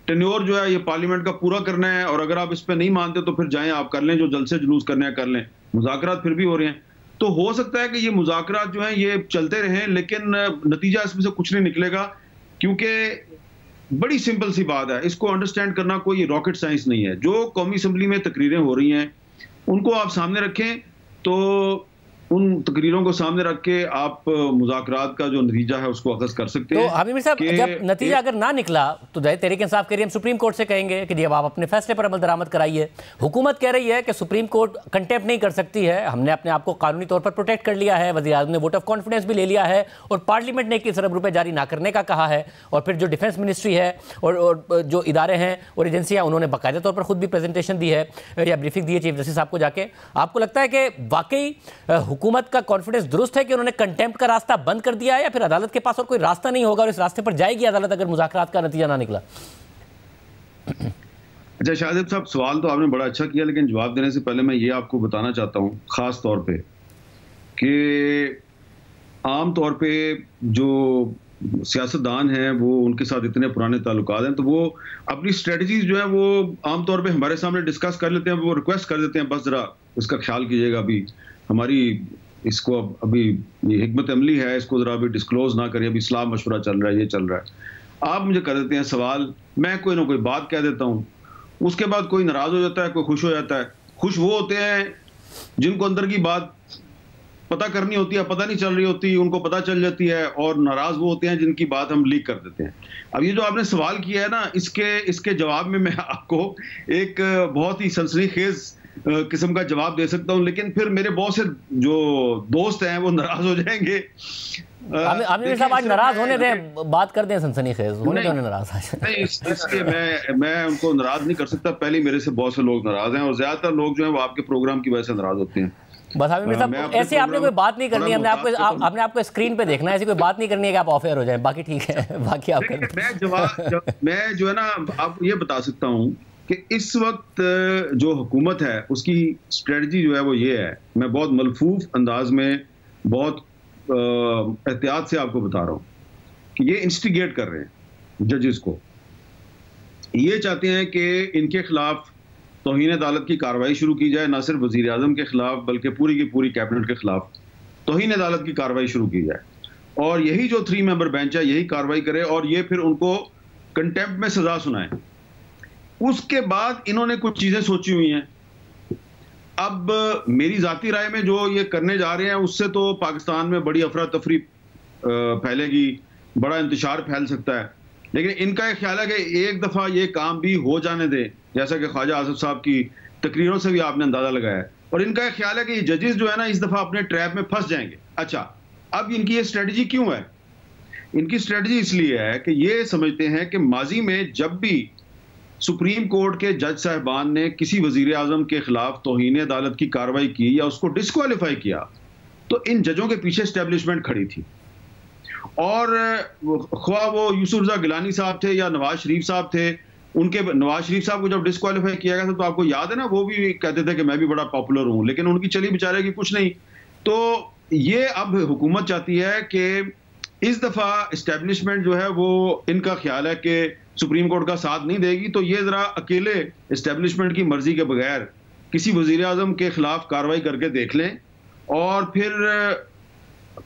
टेन्योर जो है ये पार्लियामेंट का पूरा करना है, और अगर आप इस पर नहीं मानते तो फिर जाएं आप कर लें, जो जलसे जुलूस करने हैं कर लें। मुज़ाकरात फिर भी हो रहे हैं। तो हो सकता है कि ये मुज़ाकरात जो हैं ये चलते रहें, लेकिन नतीजा इसमें से कुछ नहीं निकलेगा, क्योंकि बड़ी सिंपल सी बात है, इसको अंडरस्टैंड करना कोई रॉकेट साइंस नहीं है। जो कौमी असम्बली में तकरीरें हो रही हैं उनको आप सामने रखें, तो उन तकरीरों को सामने रख के आप मुज़ाकरात का जो नतीजा है उसको अखज़ कर सकते हैं। तो हामिद साहब, जब नतीजा अगर ना निकला तो तहरीक इंसाफ कह रही है हम सुप्रीम कोर्ट से कहेंगे कि जब आप अपने फैसले पर अमल दरामद कराइए। हुकूमत कह रही है कि सुप्रीम कोर्ट कंटेम्प्ट नहीं कर सकती है, हमने अपने आप को कानूनी तौर पर प्रोटेक्ट कर लिया है, वज़ीर-ए-आज़म ने वोट ऑफ कॉन्फिडेंस भी ले लिया है और पार्लियामेंट ने 21 अरब रुपये जारी ना करने का कहा है। और फिर जो डिफेंस मिनिस्ट्री है और जो इदारे हैं और एजेंसियाँ, उन्होंने बाकायदा तौर पर खुद भी प्रेजेंटेशन दी है या ब्रीफिंग दी है चीफ जस्टिस साहब को जाके। आपको लगता है कि वाकई हुकूमत का कॉन्फिडेंस दुरुस्त है कि उन्होंने कंटेम्प्ट का रास्ता बंद कर दिया है, या फिर अदालत के पास और कोई रास्ता नहीं होगा और इस रास्ते पर जाएगी अदालत अगर मुज़ाकरात का नतीजा ना निकला? अच्छा शाहजेब साहब, सवाल तो आपने बड़ा अच्छा किया, लेकिन जवाब देने से पहले मैं ये आपको बताना चाहता हूँ खास तौर पे कि आम तौर पे जो सियासतदान हैं वो उनके साथ इतने पुराने ताल्लुकात हैं, तो वो अपनी स्ट्रेटजीज जो है वो आम तौर पे हमारे सामने डिस्कस कर लेते हैं। वो रिक्वेस्ट कर देते हैं बस ज़रा इसका ख्याल कीजिएगा, अभी हमारी इसको अभी ये हिकमत अमली है, इसको ज़रा अभी डिस्क्लोज ना करिए, अभी इस्लाम मशवरा चल रहा है, ये चल रहा है। आप मुझे कर देते हैं सवाल, मैं कोई ना कोई बात कह देता हूँ, उसके बाद कोई नाराज़ हो जाता है, कोई खुश हो जाता है। खुश वो होते हैं जिनको अंदर की बात पता करनी होती है, पता नहीं चल रही होती, उनको पता चल जाती है, और नाराज़ वो होते हैं जिनकी बात हम लीक कर देते हैं। अब ये जो आपने सवाल किया है ना, इसके जवाब में मैं आपको एक बहुत ही सनसनीखेज किस्म का जवाब दे सकता हूं, लेकिन फिर मेरे बहुत से जो दोस्त हैं वो नाराज हो जाएंगे। आमिर साहब आज नाराज होने दें, बात कर दें सनसनीखेज होने दें, नाराज नहीं, इसलिए मैं उनको नाराज नहीं कर सकता। पहले मेरे से बहुत से लोग नाराज हैं और ज्यादातर लोग जो हैं वो आपके प्रोग्राम की वजह से नाराज होते हैं। बस आमिर साहब ऐसे आपने कोई बात नहीं करनी है, आपने आपको स्क्रीन पे देखना है, ऐसी कोई बात नहीं करनी है कि आप ऑफ एयर हो जाए, बाकी ठीक है, बाकी आप मैं जो है ना आपको ये बता सकता हूँ कि इस वक्त जो हुकूमत है उसकी स्ट्रेटजी जो है वो ये है, मैं बहुत मलफूफ अंदाज में बहुत एहतियात से आपको बता रहा हूँ कि ये इंस्टिगेट कर रहे हैं जजेस को। ये चाहते हैं कि इनके खिलाफ तौहीन अदालत की कार्रवाई शुरू की जाए, ना सिर्फ वज़ीर आज़म के खिलाफ बल्कि पूरी की पूरी कैबिनेट के खिलाफ तौहीन अदालत की कार्रवाई शुरू की जाए, और यही जो 3 मेंबर बेंच है यही कार्रवाई करे और ये फिर उनको कंटेम्प्ट में सजा सुनाए। उसके बाद इन्होंने कुछ चीजें सोची हुई हैं। अब मेरी जाती राय में जो ये करने जा रहे हैं उससे तो पाकिस्तान में बड़ी अफरा तफरी फैलेगी, बड़ा इंतशार फैल सकता है। लेकिन इनका एक ख्याल है कि एक दफ़ा ये काम भी हो जाने दें, जैसा कि ख्वाजा आसिफ साहब की तकरीरों से भी आपने अंदाज़ा लगाया है। और इनका एक ख्याल है कि ये जजेस जो है ना इस दफ़ा अपने ट्रैप में फंस जाएंगे। अच्छा, अब इनकी ये स्ट्रेटजी क्यों है? इनकी स्ट्रेटजी इसलिए है कि ये समझते हैं कि माजी में जब भी सुप्रीम कोर्ट के जज साहबान ने किसी वजीर आजम के खिलाफ तौहीन अदालत की कार्रवाई की या उसको डिस्क्वालीफाई किया, तो इन जजों के पीछे एस्टेब्लिशमेंट खड़ी थी। और ख्वाह वो यूसुफ रज़ा गिलानी साहब थे या नवाज शरीफ साहब थे, उनके नवाज शरीफ साहब को जब डिस्क्वालीफाई किया गया था तो आपको याद है ना, वो भी कहते थे कि मैं भी बड़ा पॉपुलर हूं, लेकिन उनकी चली बेचारे की कुछ नहीं। तो ये अब हुकूमत चाहती है कि इस दफा इस्टेब्लिशमेंट जो है वो, इनका ख्याल है कि सुप्रीम कोर्ट का साथ नहीं देगी, तो ये जरा अकेले इस्टेब्लिशमेंट की मर्जी के बगैर किसी वजीर आजम के खिलाफ कार्रवाई करके देख लें। और फिर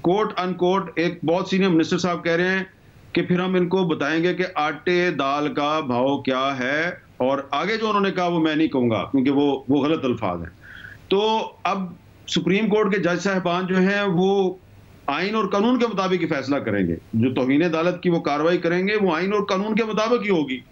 कोर्ट अनकोर्ट एक बहुत सीनियर मिनिस्टर साहब कह रहे हैं कि फिर हम इनको बताएंगे कि आटे दाल का भाव क्या है, और आगे जो उन्होंने कहा वो मैं नहीं कहूंगा क्योंकि वो गलत अल्फाज हैं। तो अब सुप्रीम कोर्ट के जज साहबान जो हैं वो आइन और कानून के मुताबिक ही फैसला करेंगे। जो तौहीन अदालत की वो कार्रवाई करेंगे वो आइन और कानून के मुताबिक ही होगी।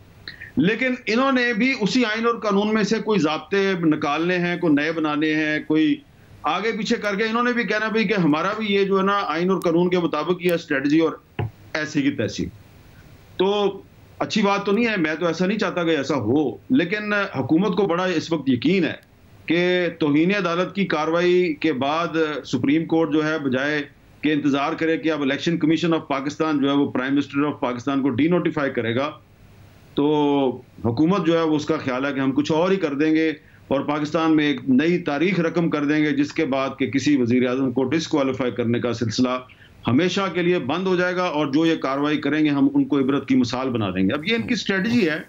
लेकिन इन्होंने भी उसी आइन और कानून में से कोई ज़ाब्ते निकालने हैं, कोई नए बनाने हैं, कोई आगे पीछे करके इन्होंने भी कहना भाई कि हमारा भी ये जो है ना आइन और कानून के मुताबिक ही स्ट्रेटजी, और ऐसी की तैसी। तो अच्छी बात तो नहीं है, मैं तो ऐसा नहीं चाहता कि ऐसा हो, लेकिन हुकूमत को बड़ा इस वक्त यकीन है कि तौहीन अदालत की कार्रवाई के बाद सुप्रीम कोर्ट जो है बजाय कि इंतजार करे कि अब इलेक्शन कमीशन ऑफ पाकिस्तान जो है वो प्राइम मिनिस्टर ऑफ पाकिस्तान को डी नोटिफाई करेगा, तो हुकूमत जो है वो उसका ख्याल है कि हम कुछ और ही कर देंगे और पाकिस्तान में एक नई तारीख रकम कर देंगे, जिसके बाद कि किसी वजीर आजम को डिस्क्वालीफाई करने का सिलसिला हमेशा के लिए बंद हो जाएगा, और जो ये कार्रवाई करेंगे हम उनको इबरत की मिसाल बना देंगे। अब ये इनकी स्ट्रेटजी है,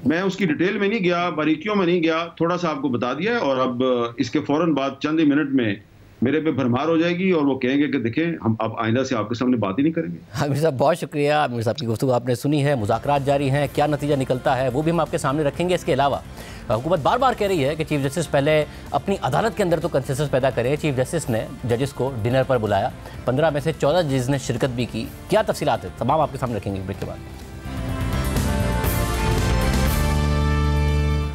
मैं उसकी डिटेल में नहीं गया, बारीकियों में नहीं गया, थोड़ा सा आपको बता दिया है। और अब इसके फौरन बाद चंद ही मिनट में मेरे पे भरमार हो जाएगी और वो कहेंगे कि देखें हम अब आइंदा से आपके सामने बात ही नहीं करेंगे। आमिर साहब बहुत शुक्रिया। आमिर साहब की गुफ्तगू आपने सुनी है, मुज़ाकरात जारी हैं, क्या नतीजा निकलता है वो भी हम आपके सामने रखेंगे। इसके अलावा हुकूमत बार बार कह रही है कि चीफ जस्टिस पहले अपनी अदालत के अंदर तो कंसेंसस पैदा करे। चीफ जस्टिस ने जजेस को डिनर पर बुलाया, 15 में से 14 जजेस ने शिरकत भी की। क्या तफसीलात है तमाम आपके सामने रखेंगे ब्रेक के बाद।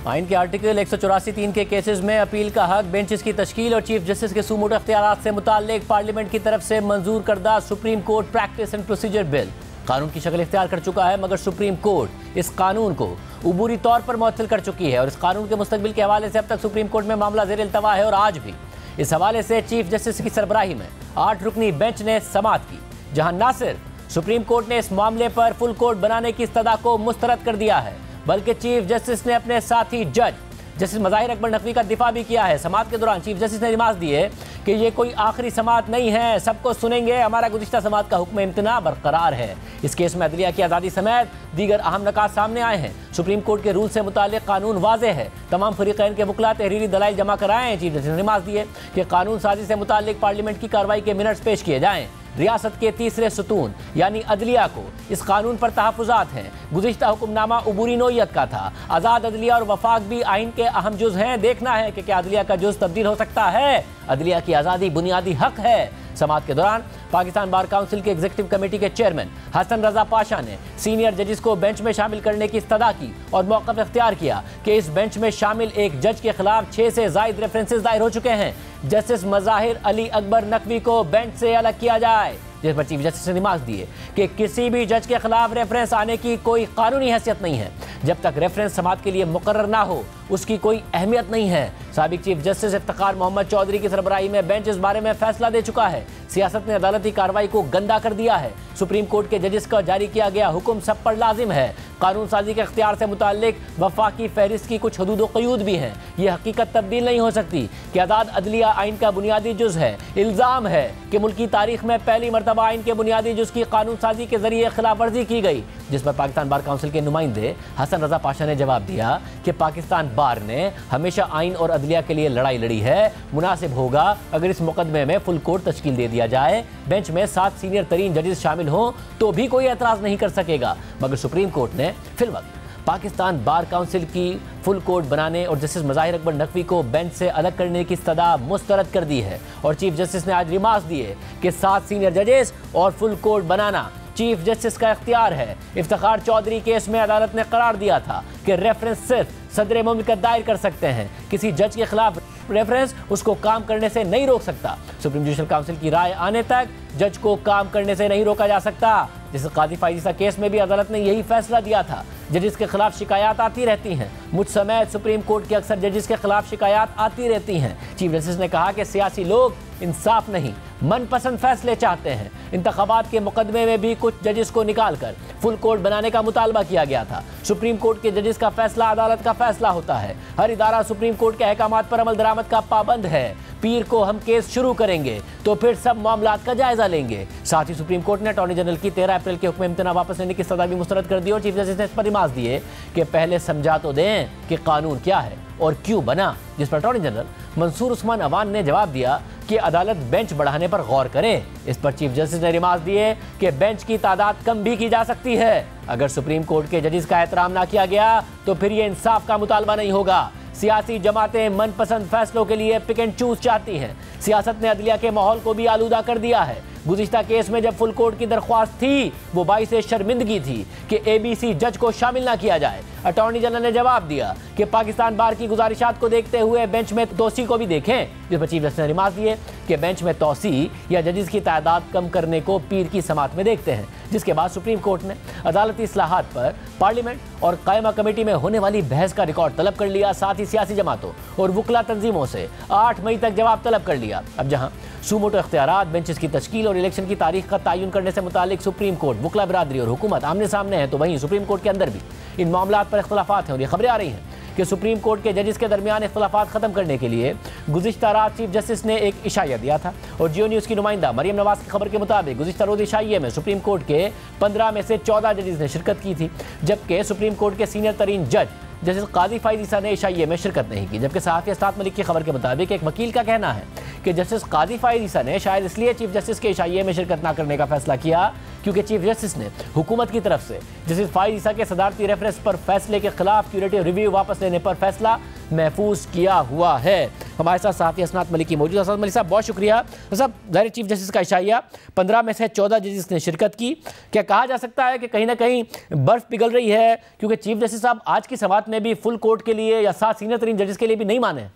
आइन के आर्टिकल 184(3) के केसेस में अपील का हक, बेंचेस की तश्कील और चीफ जस्टिस के सुमोटो इख्तियारात से मुताल्लिक पार्लियामेंट की तरफ से मंजूर करदा supreme court practice and procedure bill कानून की शक्ल इख्तियार कर चुका है, मगर सुप्रीम कोर्ट इस कानून को उबूरी तौर पर मुअत्तल कर चुकी है और इस कानून के मुस्तकबिल के हवाले से अब तक सुप्रीम कोर्ट में मामला ज़ेर इल्तवा है। और आज भी इस हवाले से चीफ जस्टिस की सरबराही में 8 रुकनी बेंच ने समाअत की, जहां ना सिर्फ सुप्रीम कोर्ट ने इस मामले पर फुल कोर्ट बनाने की इस्तदा को मुस्तरद कर दिया है, बल्कि चीफ जस्टिस ने अपने साथी जज जस्टिस मज़ाहिर अकबर नकवी का दिफा भी किया है। समाअत के दौरान चीफ जस्टिस ने रिमार्क दिए कि ये कोई आखिरी समाअत नहीं है, सबको सुनेंगे, हमारा गुज़िश्ता समाअत का हुक्म इम्तना बरकरार है। इस केस में अदलिया की आज़ादी समेत दीगर अहम नकात सामने आए हैं। सुप्रीम कोर्ट के रूल से मुताल्लिक कानून वाज़ेह है, तमाम फरीक़ैन के वकला तहरीरी दलाइल जमा कराएँ। चीफ जस्टिस ने रिमार्क दिए कि कानून साजी से मुताल्लिक पार्लियामेंट की कार्रवाई के मिनट्स पेश किए जाएँ। रियासत के तीसरे सुतून यानी अदलिया को इस कानून पर तहफ़्फ़ुज़ात हैं। गुज़िश्ता हुक्मनामा उबूरी नोयत का था। आज़ाद अदलिया और वफाक भी आइन के अहम जुज़ हैं। देखना है कि क्या अदलिया का जुज़ तब्दील हो सकता है। अदलिया की आज़ादी बुनियादी हक है। समाअत के दौरान पाकिस्तान बार काउंसिल के एग्जीक्यूटिव कमेटी के चेयरमैन हसन रजा पाशा ने सीनियर जजेस को बेंच में शामिल करने की इस्तदा की और मौक़िफ़ इख्तियार किया कि इस बेंच में शामिल एक जज के खिलाफ 6 से ज़ायद रेफरेंसेस दायर हो चुके हैं। जस्टिस मज़ाहिर अली अकबर नकवी को बेंच से अलग किया जाए, जिस पर चीफ जस्टिस ने रिमार्क दिए कि किसी भी जज के खिलाफ रेफरेंस आने की कोई कानूनी हैसियत नहीं है। जब तक रेफरेंस समाअत के लिए मुकर्रर ना हो उसकी कोई अहमियत नहीं है। साबिक चीफ जस्टिस इफ्तिखार मोहम्मद चौधरी की सरबराही में बेंच इस बारे में फैसला दे चुका है। सियासत ने अदालती कार्रवाई को गंदा कर दिया है। सुप्रीम कोर्ट के जजेस का जारी किया गया हुक्म सब पर लाजिम है। कानून साजी के इख्तियार से मुताल्लिक वफाकी फहरिस्त की कुछ हदूद व क़यूद भी हैं। ये हकीकत तब्दील नहीं हो सकती कि आज़ाद अदलिया आइन का बुनियादी जुज़ है। इल्ज़ाम है कि मुल्की तारीख में पहली मरतबा आइन के बुनियादी जुज़ की कानून साजी के जरिए खिलाफ वर्जी की गई, जिस पर पाकिस्तान बार काउंसिल के नुमाइंदे हसन रजा पाशा ने जवाब दिया कि पाकिस्तान बार ने हमेशा आइन और अदलिया के लिए लड़ाई लड़ी है। मुनासिब होगा अगर इस मुकदमे में फुल कोर्ट तश्कील दे दिया जाए, बेंच में 7 सीनियर तरीन जजेस शामिल हों तो भी कोई एतराज़ नहीं कर सकेगा। मगर सुप्रीम कोर्ट ने फिलवक्त पाकिस्तान बार काउंसिल की फुल कोर्ट बनाने और जस्टिस मज़ाहिर अकबर नकवी को बेंच से अलग करने की इस्तदा मुस्तरद कर दी है। और चीफ जस्टिस ने आज रिमार्क दिए कि 7 सीनियर जजेस और फुल कोर्ट बनाना चीफ जस्टिस का इख्तियार है। इफ्तिखार चौधरी केस में अदालत ने करार दिया था कि रेफरेंस सिर्फ सदर मुमलिकत दायर कर सकते हैं, किसी जज के खिलाफ रेफरेंस उसको काम करने से नहीं रोक सकता। सुप्रीम जुडिशल काउंसिल की राय आने तक जज को काम करने से नहीं रोका जा सकता। जैसे काजी फायजीसा केस में भी अदालत ने यही फैसला दिया था। जजिस के खिलाफ शिकायत आती रहती हैं, मुझ समेत सुप्रीम कोर्ट के अक्सर जजिस के खिलाफ शिकायत आती रहती हैं। चीफ जस्टिस ने कहा कि सियासी लोग इंसाफ नहीं मनपसंद फैसले चाहते हैं। इंतखाबात के मुकदमे में भी कुछ जजिस को निकालकर फुल कोर्ट बनाने का मुतालबा किया गया था। सुप्रीम कोर्ट के जजिस का फैसला अदालत का फैसला होता है। हर इदारा सुप्रीम कोर्ट के अहकामात पर अमल दरामद का पाबंद है। पीर को हम केस शुरू करेंगे तो फिर सब मामलात का जायजा लेंगे। साथ ही सुप्रीम कोर्ट ने अटॉर्नी जनरल की 13 अप्रैल के हुक्म इम्तना वापस लेने की सजा भी मुस्तरद कर दी और चीफ जस्टिस ने इस पर रिमार्क दिए कि पहले समझा तो दें कि कानून क्या है और क्यों बना, जिस पर अटॉर्नी जनरल मंसूर उस्मान अवान ने जवाब दिया कि अदालत बेंच बढ़ाने पर गौर करे। इस पर चीफ जस्टिस ने रिमार्क दिए कि बेंच की तादाद कम भी की जा सकती है। अगर सुप्रीम कोर्ट के जजिस का एहतराम ना किया गया तो फिर ये इंसाफ का मुतालबा नहीं होगा। सियासी जमातें मनपसंद फैसलों के लिए पिक एंड चूज चाहती हैं। सियासत ने अदलिया के माहौल को भी आलूदा कर दिया है। गुज़िश्ता केस में जब फुल कोर्ट की दरख्वास्त थी वो बाइस शर्मिंदगी थी कि एबीसी जज को शामिल ना किया जाए। अटॉर्नी जनरल ने जवाब दिया कि पाकिस्तान बार की गुजारिशात को देखते हुए बेंच में तोसी को भी देखें, जिस पर चीफ जस्टिस ने रिमार्क दिए कि बेंच में तोसी या जजिस की तादाद कम करने को पीर की समात में देखते हैं। जिसके बाद सुप्रीम कोर्ट ने अदालती इस्लाहात पर पार्लियामेंट और कायमा कमेटी में होने वाली बहस का रिकॉर्ड तलब कर लिया। साथ ही सियासी जमातों और वकला तंजीमों से 8 मई तक जवाब तलब कर लिया। अब जहां सूमोटो इख्तियारात, बेंचेस की तश्कील और इलेक्शन की तारीख का तयन करने से मुतालिक सुप्रीम कोर्ट, वकला बरादरी और हुकूमत आमने सामने है, तो वहीं सुप्रीम कोर्ट के अंदर भी इन मामलात पर इख्तलाफात हैं। और ये खबरें आ रही हैं कि सुप्रीम कोर्ट के जजिस के दरमियान इख्तलाफात खत्म करने के लिए गुज़िश्ता रात चीफ जस्टिस ने एक इशाया दिया था। और जियो न्यूज़ की नुमाइंदा मरियम नवाज की खबर के मुताबिक गुज़िश्ता रोज़ इशाये में सुप्रीम कोर्ट के 15 में से 14 जजिस ने शिरकत की थी, जबकि सुप्रीम कोर्ट के सीनियर तरीन जज जस्टिस काजी फायजीसा ने इशाये में शिरकत नहीं की। जबकि सहाफ़ी अस्ताद मलिक की खबर के मुताबिक एक वकील का कहना है कि जस्टिस काजी फायजीसा ने शायद इसलिए चीफ जस्टिस के इशाये में शिरकत न करने का फैसला किया क्योंकि चीफ जस्टिस ने हुकूमत की तरफ से जस्टिस फायजीसा के सदारती रेफरेंस पर फैसले के खिलाफ क्यूरेटिव रिव्यू वापस लेने पर फैसला महफूज किया हुआ है। हमारे साथ सहाफ़ी अस्ताद मलिक की मौजूद। अस्ताद मलिक साहब बहुत शुक्रिया। साहब ज़ाहिर चीफ जस्टिस का इशाया 15 में से 14 जजिस ने शिरकत की, क्या कहा जा सकता है कि कहीं ना कहीं बर्फ़ पिघल रही है क्योंकि चीफ जस्टिस साहब आज की समात में भी फुल कोर्ट के लिए या 7 सीनियर तरीन जजिस के लिए भी नहीं माने?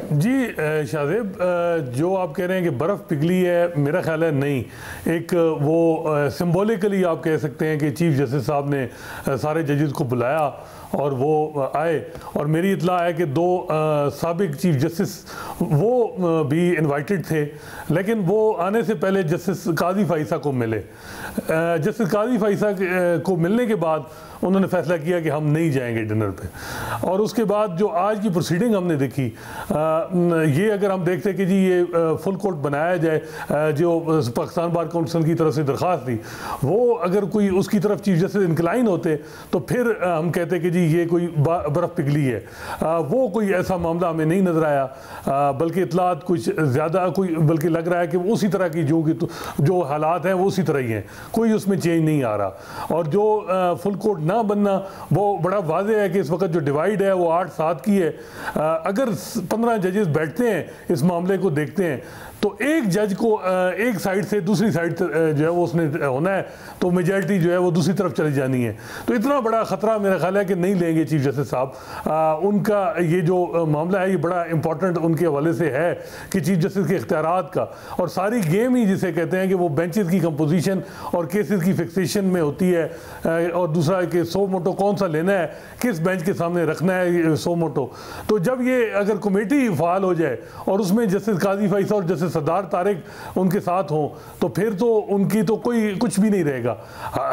जी शाहजेब, जो आप कह रहे हैं कि बर्फ़ पिघली है, मेरा ख्याल है नहीं। एक वो सिंबॉलिकली आप कह सकते हैं कि चीफ जस्टिस साहब ने सारे जजेस को बुलाया और वो आए, और मेरी इत्ला है कि 2 साबिक चीफ जस्टिस वो भी इनवाइटेड थे, लेकिन वो आने से पहले जस्टिस काजी फायजीसा को मिले। जस्टिस काजी फायजीसा को मिलने के बाद उन्होंने फैसला किया कि हम नहीं जाएंगे डिनर पे। और उसके बाद जो आज की प्रोसीडिंग हमने देखी, ये अगर हम देखते कि जी ये फुल कोर्ट बनाया जाए, जो पाकिस्तान बार काउंसिल की तरफ से दरख्वास्त थी, वो अगर कोई उसकी तरफ चीफ जस्टिस इंक्लाइन होते तो फिर हम कहते कि जी ये कोई बर्फ़ पिघली है। वो कोई ऐसा मामला हमें नहीं नज़र आया, बल्कि इतलात कुछ ज़्यादा बल्कि लग रहा है कि उसी तरह की जो हालात हैं वो उसी तरह ही हैं, कोई उसमें चेंज नहीं आ रहा। और जो फुल कोर्ट ना बनना वो बड़ा वाज़ेह है कि इस वक्त जो डिवाइड है वो 8-7 की है। अगर 15 जजेस बैठते हैं इस मामले को देखते हैं तो एक जज को एक साइड से दूसरी साइड जो है वो उसने होना है, तो मेजॉरिटी जो है वो दूसरी तरफ चली जानी है। तो इतना बड़ा ख़तरा मेरा ख्याल है कि नहीं लेंगे चीफ जस्टिस साहब। उनका ये जो मामला है ये बड़ा इंपॉर्टेंट उनके हवाले से है कि चीफ जस्टिस के इख्तियारात का और सारी गेम ही जिसे कहते हैं कि वो बेंचेस की कंपोजिशन और केसेस की फिक्सेशन में होती है, और दूसरा कि सो मोटो कौन सा लेना है, किस बेंच के सामने रखना है सो मोटो। तो जब ये अगर कमेटी फाल हो जाए और उसमें जस्टिस काजी फायजीसा और जस्टिस सरदार तारिक उनके साथ हों तो फिर तो उनकी तो कोई कुछ भी नहीं रहेगा।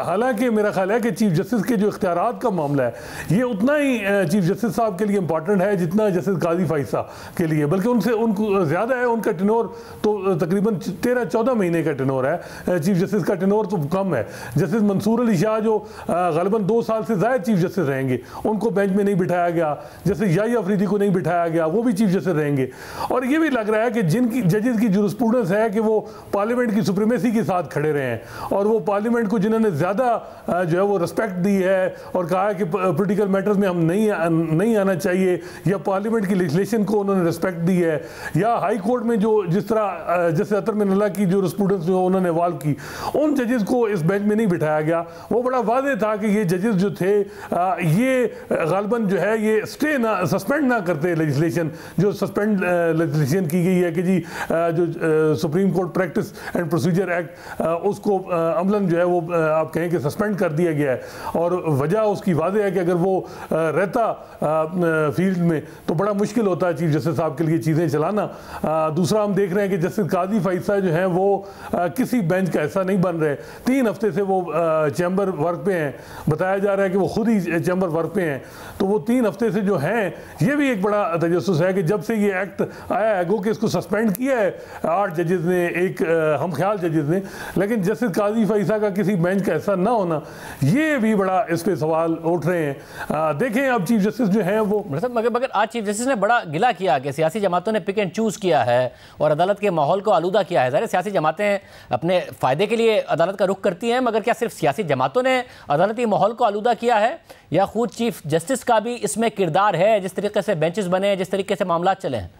हालांकि मेरा ख्याल है कि चीफ जस्टिस के जो इख्तियारात का मामला है ये उतना ही चीफ जस्टिस साहब के लिए इंपॉर्टेंट है जितना जस्टिस काजी फायजीसा के लिए, बल्कि उनसे उनको ज़्यादा है। उनका टेनोर तो तकरीबन 13-14 महीने का टेनोर है, चीफ जस्टिस का टेनोर तो कम है। जस्टिस मंसूर अली शाह जो गलबन 2 साल से ज़्यादा चीफ जस्टिस रहेंगे, उनको बेंच में नहीं बिठाया गया। जस्टिस याही अफरीदी को नहीं बिठाया गया, वो भी चीफ जस्टिस रहेंगे। और ये भी लग रहा है कि जिनकी जजेस की की जुरिस्प्रूडेंस है कि वो पार्लियामेंट की सुप्रीमेसी के साथ खड़े रहे हैं, और वो पार्लियामेंट को जिन्होंने ज़्यादा जो है वो रिस्पेक्ट दी है और कहा है कि पॉलिटिकल मैटर्स में हम नहीं आना चाहिए, या पार्लियामेंट की लेजिस्लेशन को उन्होंने रिस्पेक्ट दी है, या हाई कोर्ट में जो जिस तरह जैसे अतर मिनल्ला की जुरिस्प्रूडेंस जो उन्होंने इवॉल्व की, उन जजेस को इस बेंच में नहीं बिठाया गया। वो बड़ा वाज़ेह था कि ये जजेस जो थे ये गालिबन जो है ये सस्पेंड ना करते लेजिस्लेशन, जो सस्पेंड लेजिस्लेशन की गई है कि जी जो supreme court practice and procedure act उसको अमलन जो है वो आप कहें कि सस्पेंड कर दिया गया है, और वजह उसकी वाज़ेह है कि अगर वो रहता फील्ड में तो बड़ा मुश्किल होता है चीफ जस्टिस साहब के लिए चीज़ें चलाना। दूसरा हम देख रहे हैं कि जस्टिस काजी फैसला जो है वो किसी बेंच का ऐसा नहीं बन रहे, 3 हफ्ते से वो चैम्बर वर्क पे हैं, बताया जा रहा है कि वो खुद ही चैम्बर वर्क पे हैं, तो वो 3 हफ्ते से जो हैं ये भी एक बड़ा तजस्सुस है कि जब से ये एक्ट आया है, गो कि इसको सस्पेंड किया है 8 जजेस ने, एक हम ख्याल जजेस ने, लेकिन जस्टिस काजी फैसला का किसी बेंच का ऐसा ना होना, ये भी बड़ा इस पे सवाल उठ रहे हैं। देखें अब चीफ जस्टिस जो है वो मगर आज चीफ जस्टिस ने बड़ा गिला किया कि सियासी जमातों ने पिक एंड चूज किया है और अदालत के माहौल को आलूदा किया है। ज़ाहिर सियासी जमातें अपने फ़ायदे के लिए अदालत का रुख करती हैं, मगर क्या सिर्फ सियासी जमातों ने अदालती माहौल को आलूदा किया है या खुद चीफ जस्टिस का भी इसमें किरदार है, जिस तरीके से बेंचेस बने हैं, जिस तरीके से मामला चले हैं?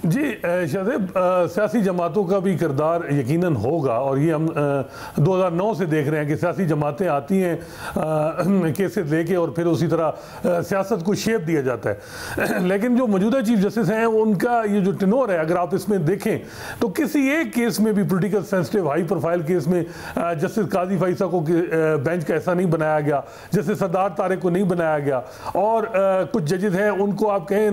जी शाहजेब, सियासी जमातों का भी किरदार यकीनन होगा, और ये हम 2009 से देख रहे हैं कि सियासी जमातें आती हैं केसेस लेके और फिर उसी तरह सियासत को शेप दिया जाता है। लेकिन जो मौजूदा चीफ जस्टिस हैं उनका ये जो टेनोर है, अगर आप इसमें देखें तो किसी एक केस में भी political sensitive high profile case में जस्टिस काजी फैसला को बेंच का ऐसा नहीं बनाया गया, जस्टिस सरदार तारिक को नहीं बनाया गया, और कुछ जजेस हैं उनको आप कहें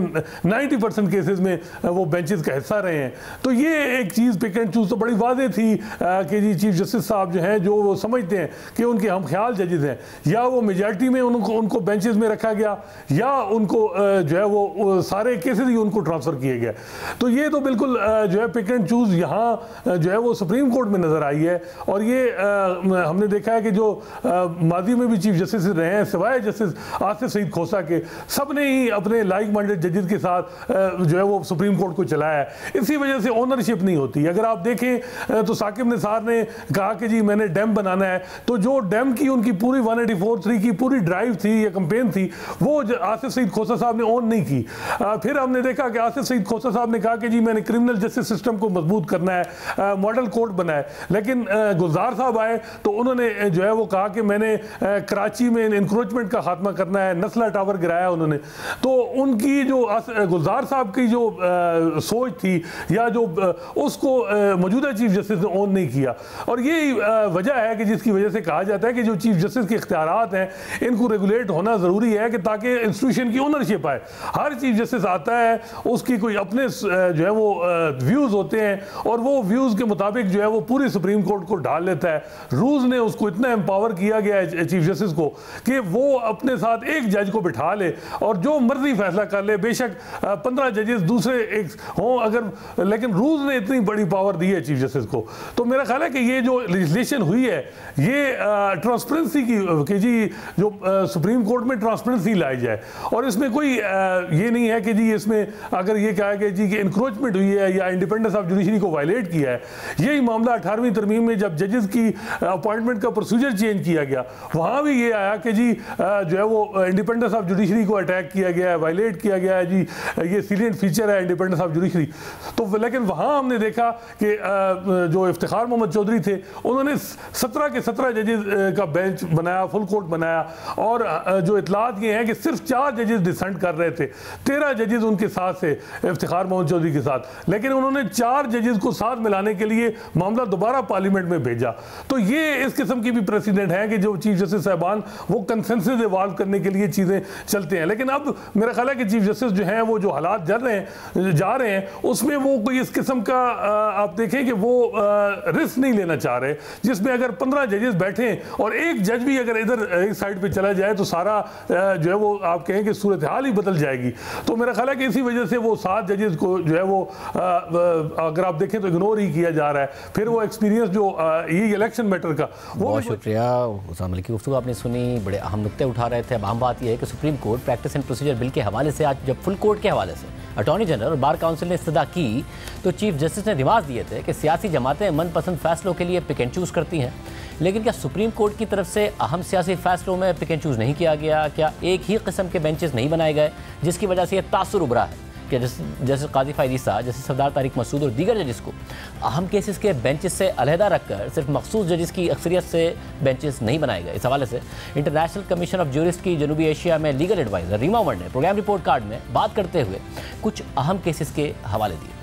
90% केसेस में वो बेंचेस का हिस्सा रहे हैं। तो ये एक चीज़ पिक एंड चूज तो बड़ी वाज़ेह थी कि जी चीफ जस्टिस साहब जो हैं, जो वो समझते हैं कि उनके हम ख्याल जजेस हैं, या वो मेजॉरिटी में उनको बेंचेस में रखा गया, या उनको जो है वो सारे केसेस ही उनको ट्रांसफ़र किए गए। तो ये तो बिल्कुल जो है पिक एंड चूज यहाँ जो है वो सुप्रीम कोर्ट में नज़र आई है, और ये हमने देखा है कि जो माजी में भी चीफ जस्टिस रहे हैं सिवाय जस्टिस आसिफ सईद खोसा के, सब ने ही अपने लाइक माइंडेड जजेस के साथ जो है वो सुप्रीम कोर्ट को चलाया है। इसी वजह से ओनरशिप नहीं होती। अगर आप देखें तो साकिब निसार ने कहा कि जी मैंने डैम बनाना है, तो जो डैम की उनकी पूरी 184(3) की पूरी ड्राइव थी या कंपेन थी, वो आसिफ सईद खोसा साहब ने ऑन नहीं की। फिर हमने देखा कि आसिफ सईद खोसा साहब ने कहा कि जी मैंने क्रिमिनल जस्टिस सिस्टम को मजबूत करना है, मॉडल कोर्ट बनाए, लेकिन गुलजार साहब आए तो उन्होंने जो है वो कहा कि मैंने कराची में इंक्रोचमेंट का खात्मा करना है, नस्ला टावर गिराया उन्होंने। तो उनकी जो गुलजार साहब की जो सोच थी या जो उसको मौजूदा चीफ जस्टिस ने ऑन नहीं किया, और यही वजह है कि जिसकी वजह से कहा जाता है कि जो चीफ जस्टिस के इख्तियारात हैं इनको रेगुलेट होना ज़रूरी है कि ताकि इंस्टीट्यूशन की ओनरशिप आए। हर चीफ जस्टिस आता है, उसकी कोई अपने जो है वो व्यूज़ होते हैं, और वो व्यूज़ के मुताबिक जो है वो पूरी सुप्रीम कोर्ट को ढाल लेता है। रूल्स ने उसको इतना एम्पावर किया गया है चीफ जस्टिस को कि वो अपने साथ एक जज को बिठा ले और जो मर्जी फैसला कर ले, बेशक 15 जजेस दूसरे एक हों अगर, लेकिन रूल्स ने इतनी बड़ी पावर दी है चीफ जस्टिस को। तो मेरा ख्याल है कि ये जो लेजिस्लेशन हुई है ये ट्रांसपेरेंसी की कि जी जो सुप्रीम कोर्ट में ट्रांसपेरेंसी लाई जाए, और इसमें कोई ये नहीं है कि जी इसमें अगर ये कहा कि जी कि इंक्रोचमेंट हुई है या इंडिपेंडेंस ऑफ जुडिशरी को वायलेट किया है। यही मामला 18वीं तरमीम में जब जजेस की अपॉइंटमेंट का प्रोसीजर चेंज किया गया, वहाँ भी ये आया कि जी जो है वो इंडिपेंडेंस ऑफ जुडिशरी को अटैक किया गया है, वायलेट किया गया है, जी ये सीलियंट फीचर है इंडिपेंडेंस ऑफ जुडिशरी। तो लेकिन वहाँ हमने देखा कि जो इफ्तिखार मोहम्मद चौधरी थे उन्होंने 17 के 17 जजेस का बेंच बनाया, फुल कोर्ट बनाया, और जो इतलात ये हैं कि सिर्फ 4 जजेस डिसेंट कर रहे थे, 13 जजेस उनके साथ से इफ्तिखार मोहम्मद चौधरी के साथ, लेकिन उन्होंने 4 जजेस को साथ मिलाने के लिए मामला दोबारा पार्लियामेंट में भेजा। तो ये इस किस्म की भी प्रेसिडेंट है कि जो चीफ जस्टिस साहबान वो कंसेंसस इवॉल्व करने के लिए चीज़ें चलते हैं। लेकिन अब मेरा ख्याल है कि चीफ जस्टिस जो हैं वो जो हालात जा रहे हैं उसमें वो कोई इस किस्म का आप देखें कि वो रिस्क नहीं लेना चाह रहे, जिसमें अगर 15 जजेस बैठे और एक जज भी अगर इधर एक साइड पे चला जाए तो सारा जो है वो आप कहें कि सूरत हाल ही बदल जाएगी। तो मेरा ख्याल है कि इसी वजह से वो 7 जजेस को जो है वो अगर आप देखें तो इग्नोर ही किया जा रहा है। फिर वो एक्सपीरियंस जो ये इलेक्शन मैटर का, बहुत शुक्रिया हुसैन मलिक की गुफ्तगू आपने सुनी, बड़े अहम नुक्ते उठा रहे थे। अब अहम बात यह है कि supreme court practice and procedure bill के हवाले से आज जब फुल कोर्ट के हवाले से अटॉर्नी जनरल और बार काउंसिल ने इस्तदा की तो चीफ जस्टिस ने रिमार्क दिए थे कि सियासी जमातें मनपसंद फैसलों के लिए पिक एंड चूज़ करती हैं, लेकिन क्या सुप्रीम कोर्ट की तरफ से अहम सियासी फैसलों में पिक एंड चूज़ नहीं किया गया? क्या एक ही किस्म के बेंचेस नहीं बनाए गए जिसकी वजह से यह तासुर उभरा है कि जैसे काजी फायरीसा, जैसे सरदार तारिक मसूद और दीगर जजेस को अहम केसेस के बेंचेस से अलहदा रखकर सिर्फ मखसूस जजेस की अक्सरियत से बेंचेस नहीं बनाए गए? इस हवाले से इंटरनेशनल कमीशन ऑफ ज्यूरिस्ट की जनूबी एशिया में लीगल एडवाइज़र रीमा उमर ने प्रोग्राम रिपोर्ट कार्ड में बात करते हुए कुछ अहम केसेस के हवाले दिए।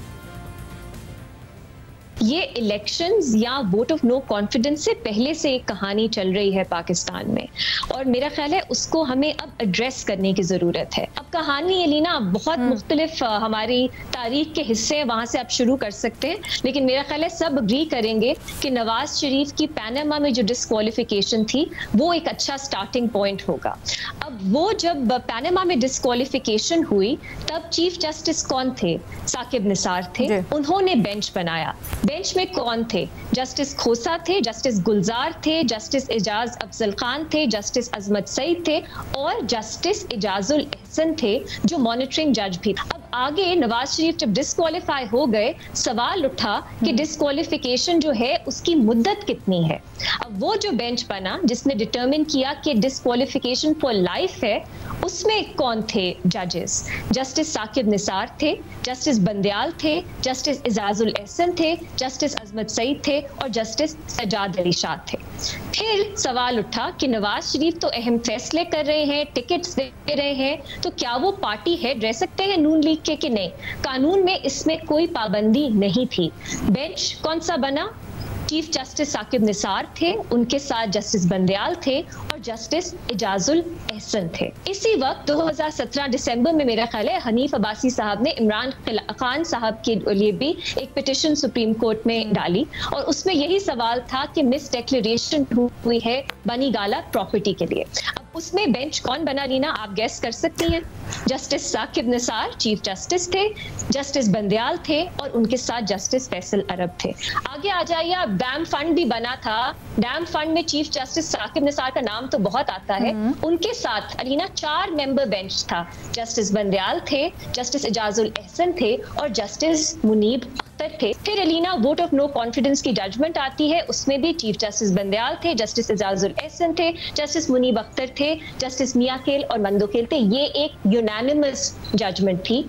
ये इलेक्शंस या वोट ऑफ नो कॉन्फिडेंस से पहले से एक कहानी चल रही है पाकिस्तान में, और मेरा ख्याल है उसको हमें अब एड्रेस करने की ज़रूरत है। अब कहानी ये लीना बहुत मुख्तलिफ हमारी तारीख के हिस्से हैं, वहाँ से आप शुरू कर सकते हैं, लेकिन मेरा ख्याल है सब अग्री करेंगे कि नवाज शरीफ की पैनामा में जो डिस्क्वालिफिकेशन थी वो एक अच्छा स्टार्टिंग पॉइंट होगा। अब वो जब पैनामा में डिस्क्वालिफिकेशन हुई तब चीफ जस्टिस कौन थे? साकिब निसार थे। उन्होंने बेंच बनाया। बेंच में कौन थे? जस्टिस खोसा थे, जस्टिस गुलजार थे, जस्टिस एजाज अफजल खान थे, जस्टिस अजमत सईद थे और जस्टिस एजाजुल एहसन थे जो मॉनिटरिंग जज भी था। अब आगे नवाज शरीफ जब डिस्क्वालीफाई हो गए, सवाल उठा कि डिस्क्वालिफिकेशन जो है उसकी मुद्दत कितनी है। अब वो जो बेंच बना जिसने डिटरमिन किया कि डिस्क्वालिफिकेशन फॉर लाइफ है, उसमें कौन थे जजेस? जस्टिस साकिब निसार थे, जस्टिस बंदयाल थे, जस्टिस एजाजुल एहसन थे, जस्टिस अजमत सईद थे और जस्टिस सजाद अली शाह थे। फिर सवाल उठा कि नवाज शरीफ तो अहम फैसले कर रहे हैं, टिकट्स दे रहे हैं, तो क्या वो पार्टी हेड रह सकते हैं नून लीग के कि नहीं? कानून में इसमें कोई पाबंदी नहीं थी। बेंच कौन सा बना? चीफ जस्टिस साकिब निसार थे, उनके साथ जस्टिस बंदयाल थे और जस्टिस एजाजुल एहसन थे। इसी वक्त 2017 दिसंबर में मेरा ख्याल है हनीफ अब्बासी साहब ने इमरान खान साहब के लिए भी एक पिटिशन सुप्रीम कोर्ट में डाली और उसमें यही सवाल था कि मिस डिक्लेरेशन हुई है बनी गाला प्रॉपर्टी के लिए। अब उसमें बेंच कौन बना रीना, आप गेस कर सकती हैं? Justice Saqib Nisar chief justice थे, जस्टिस बंदयाल थे और उनके साथ जस्टिस फैसल अरब थे। आगे आ जाइए, अब डैम फंड भी बना था। डैम फंड में चीफ जस्टिस साकिब निसार का नाम तो बहुत आता है, उनके साथ अरीना 4 मेंबर बेंच था। जस्टिस बंदयाल थे, जस्टिस एजाजुल एहसन थे और जस्टिस मुनीब थे। फिर अलीना वोट ऑफ नो कॉन्फिडेंस की जजमेंट आती है, उसमें भी चीफ जस्टिस बंदयाल थे, जस्टिस एजाजुल एहसन थे, जस्टिस मुनीब अख्तर थे, जस्टिस मियाखेल और मंदोखेल थे। ये एक यूनानिमस जजमेंट थी।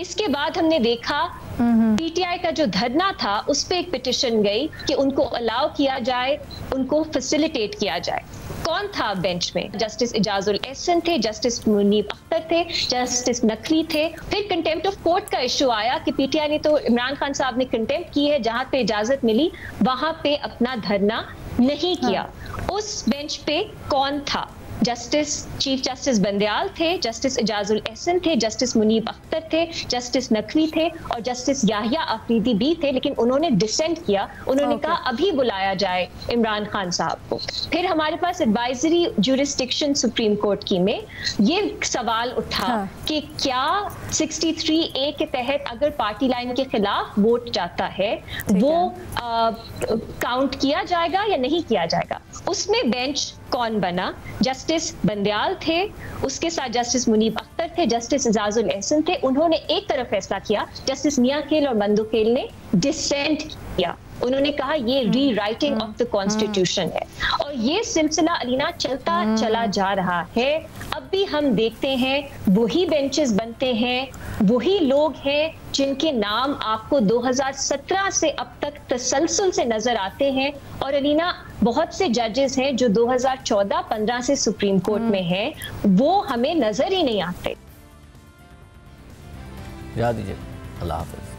इसके बाद हमने देखा पीटीआई का जो धरना था उस पे एक पिटिशन गई कि उनको अलाउ किया जाए, उनको फैसिलिटेट किया जाए। कौन था बेंच में? जस्टिस एजाजुल एहसन थे, जस्टिस मुनीब अख्तर थे, जस्टिस नकवी थे। फिर कंटेम्प्ट ऑफ कोर्ट का इशू आया कि पीटीआई ने तो इमरान खान साहब ने कंटेम्प्ट की है, जहां पे इजाजत मिली वहां पे अपना धरना नहीं किया। उस बेंच पे कौन था? जस्टिस चीफ जस्टिस बंदयाल थे, जस्टिस एजाजुल एहसन थे, जस्टिस मुनीब अख्तर थे, जस्टिस नकवी थे और जस्टिस याहिया अफरीदी भी थे, लेकिन उन्होंने डिसेंट किया। उन्होंने कहा अभी बुलाया जाए इमरान खान साहब को। फिर हमारे पास एडवाइजरी ज्यूरिस्डिक्शन सुप्रीम कोर्ट की में ये सवाल उठा कि क्या 63A के तहत अगर पार्टी लाइन के खिलाफ वोट जाता है वो काउंट किया जाएगा या नहीं किया जाएगा। उसमें बेंच कौन बना? जस्टिस बंदयाल थे, उसके साथ जस्टिस मुनीब अख्तर थे, जस्टिस एजाजुल एहसन थे। उन्होंने एक तरफ फैसला किया, जस्टिस मियाखेल और मंदोखेल ने डिसेंट किया। उन्होंने कहा ये री राइटिंग ऑफ द कॉन्स्टिट्यूशन है और ये सिलसिला अलीना चलता चला जा रहा है। अब भी हम देखते हैं वही बेंचेस बनते हैं, वही लोग हैं जिनके नाम आपको 2017 से अब तक तसलसल से नजर आते हैं और अलीना बहुत से जजेस हैं जो 2014-15 से सुप्रीम कोर्ट में हैं, वो हमें नजर ही नहीं आते। याद दीजिए। अल्लाह हाफिज।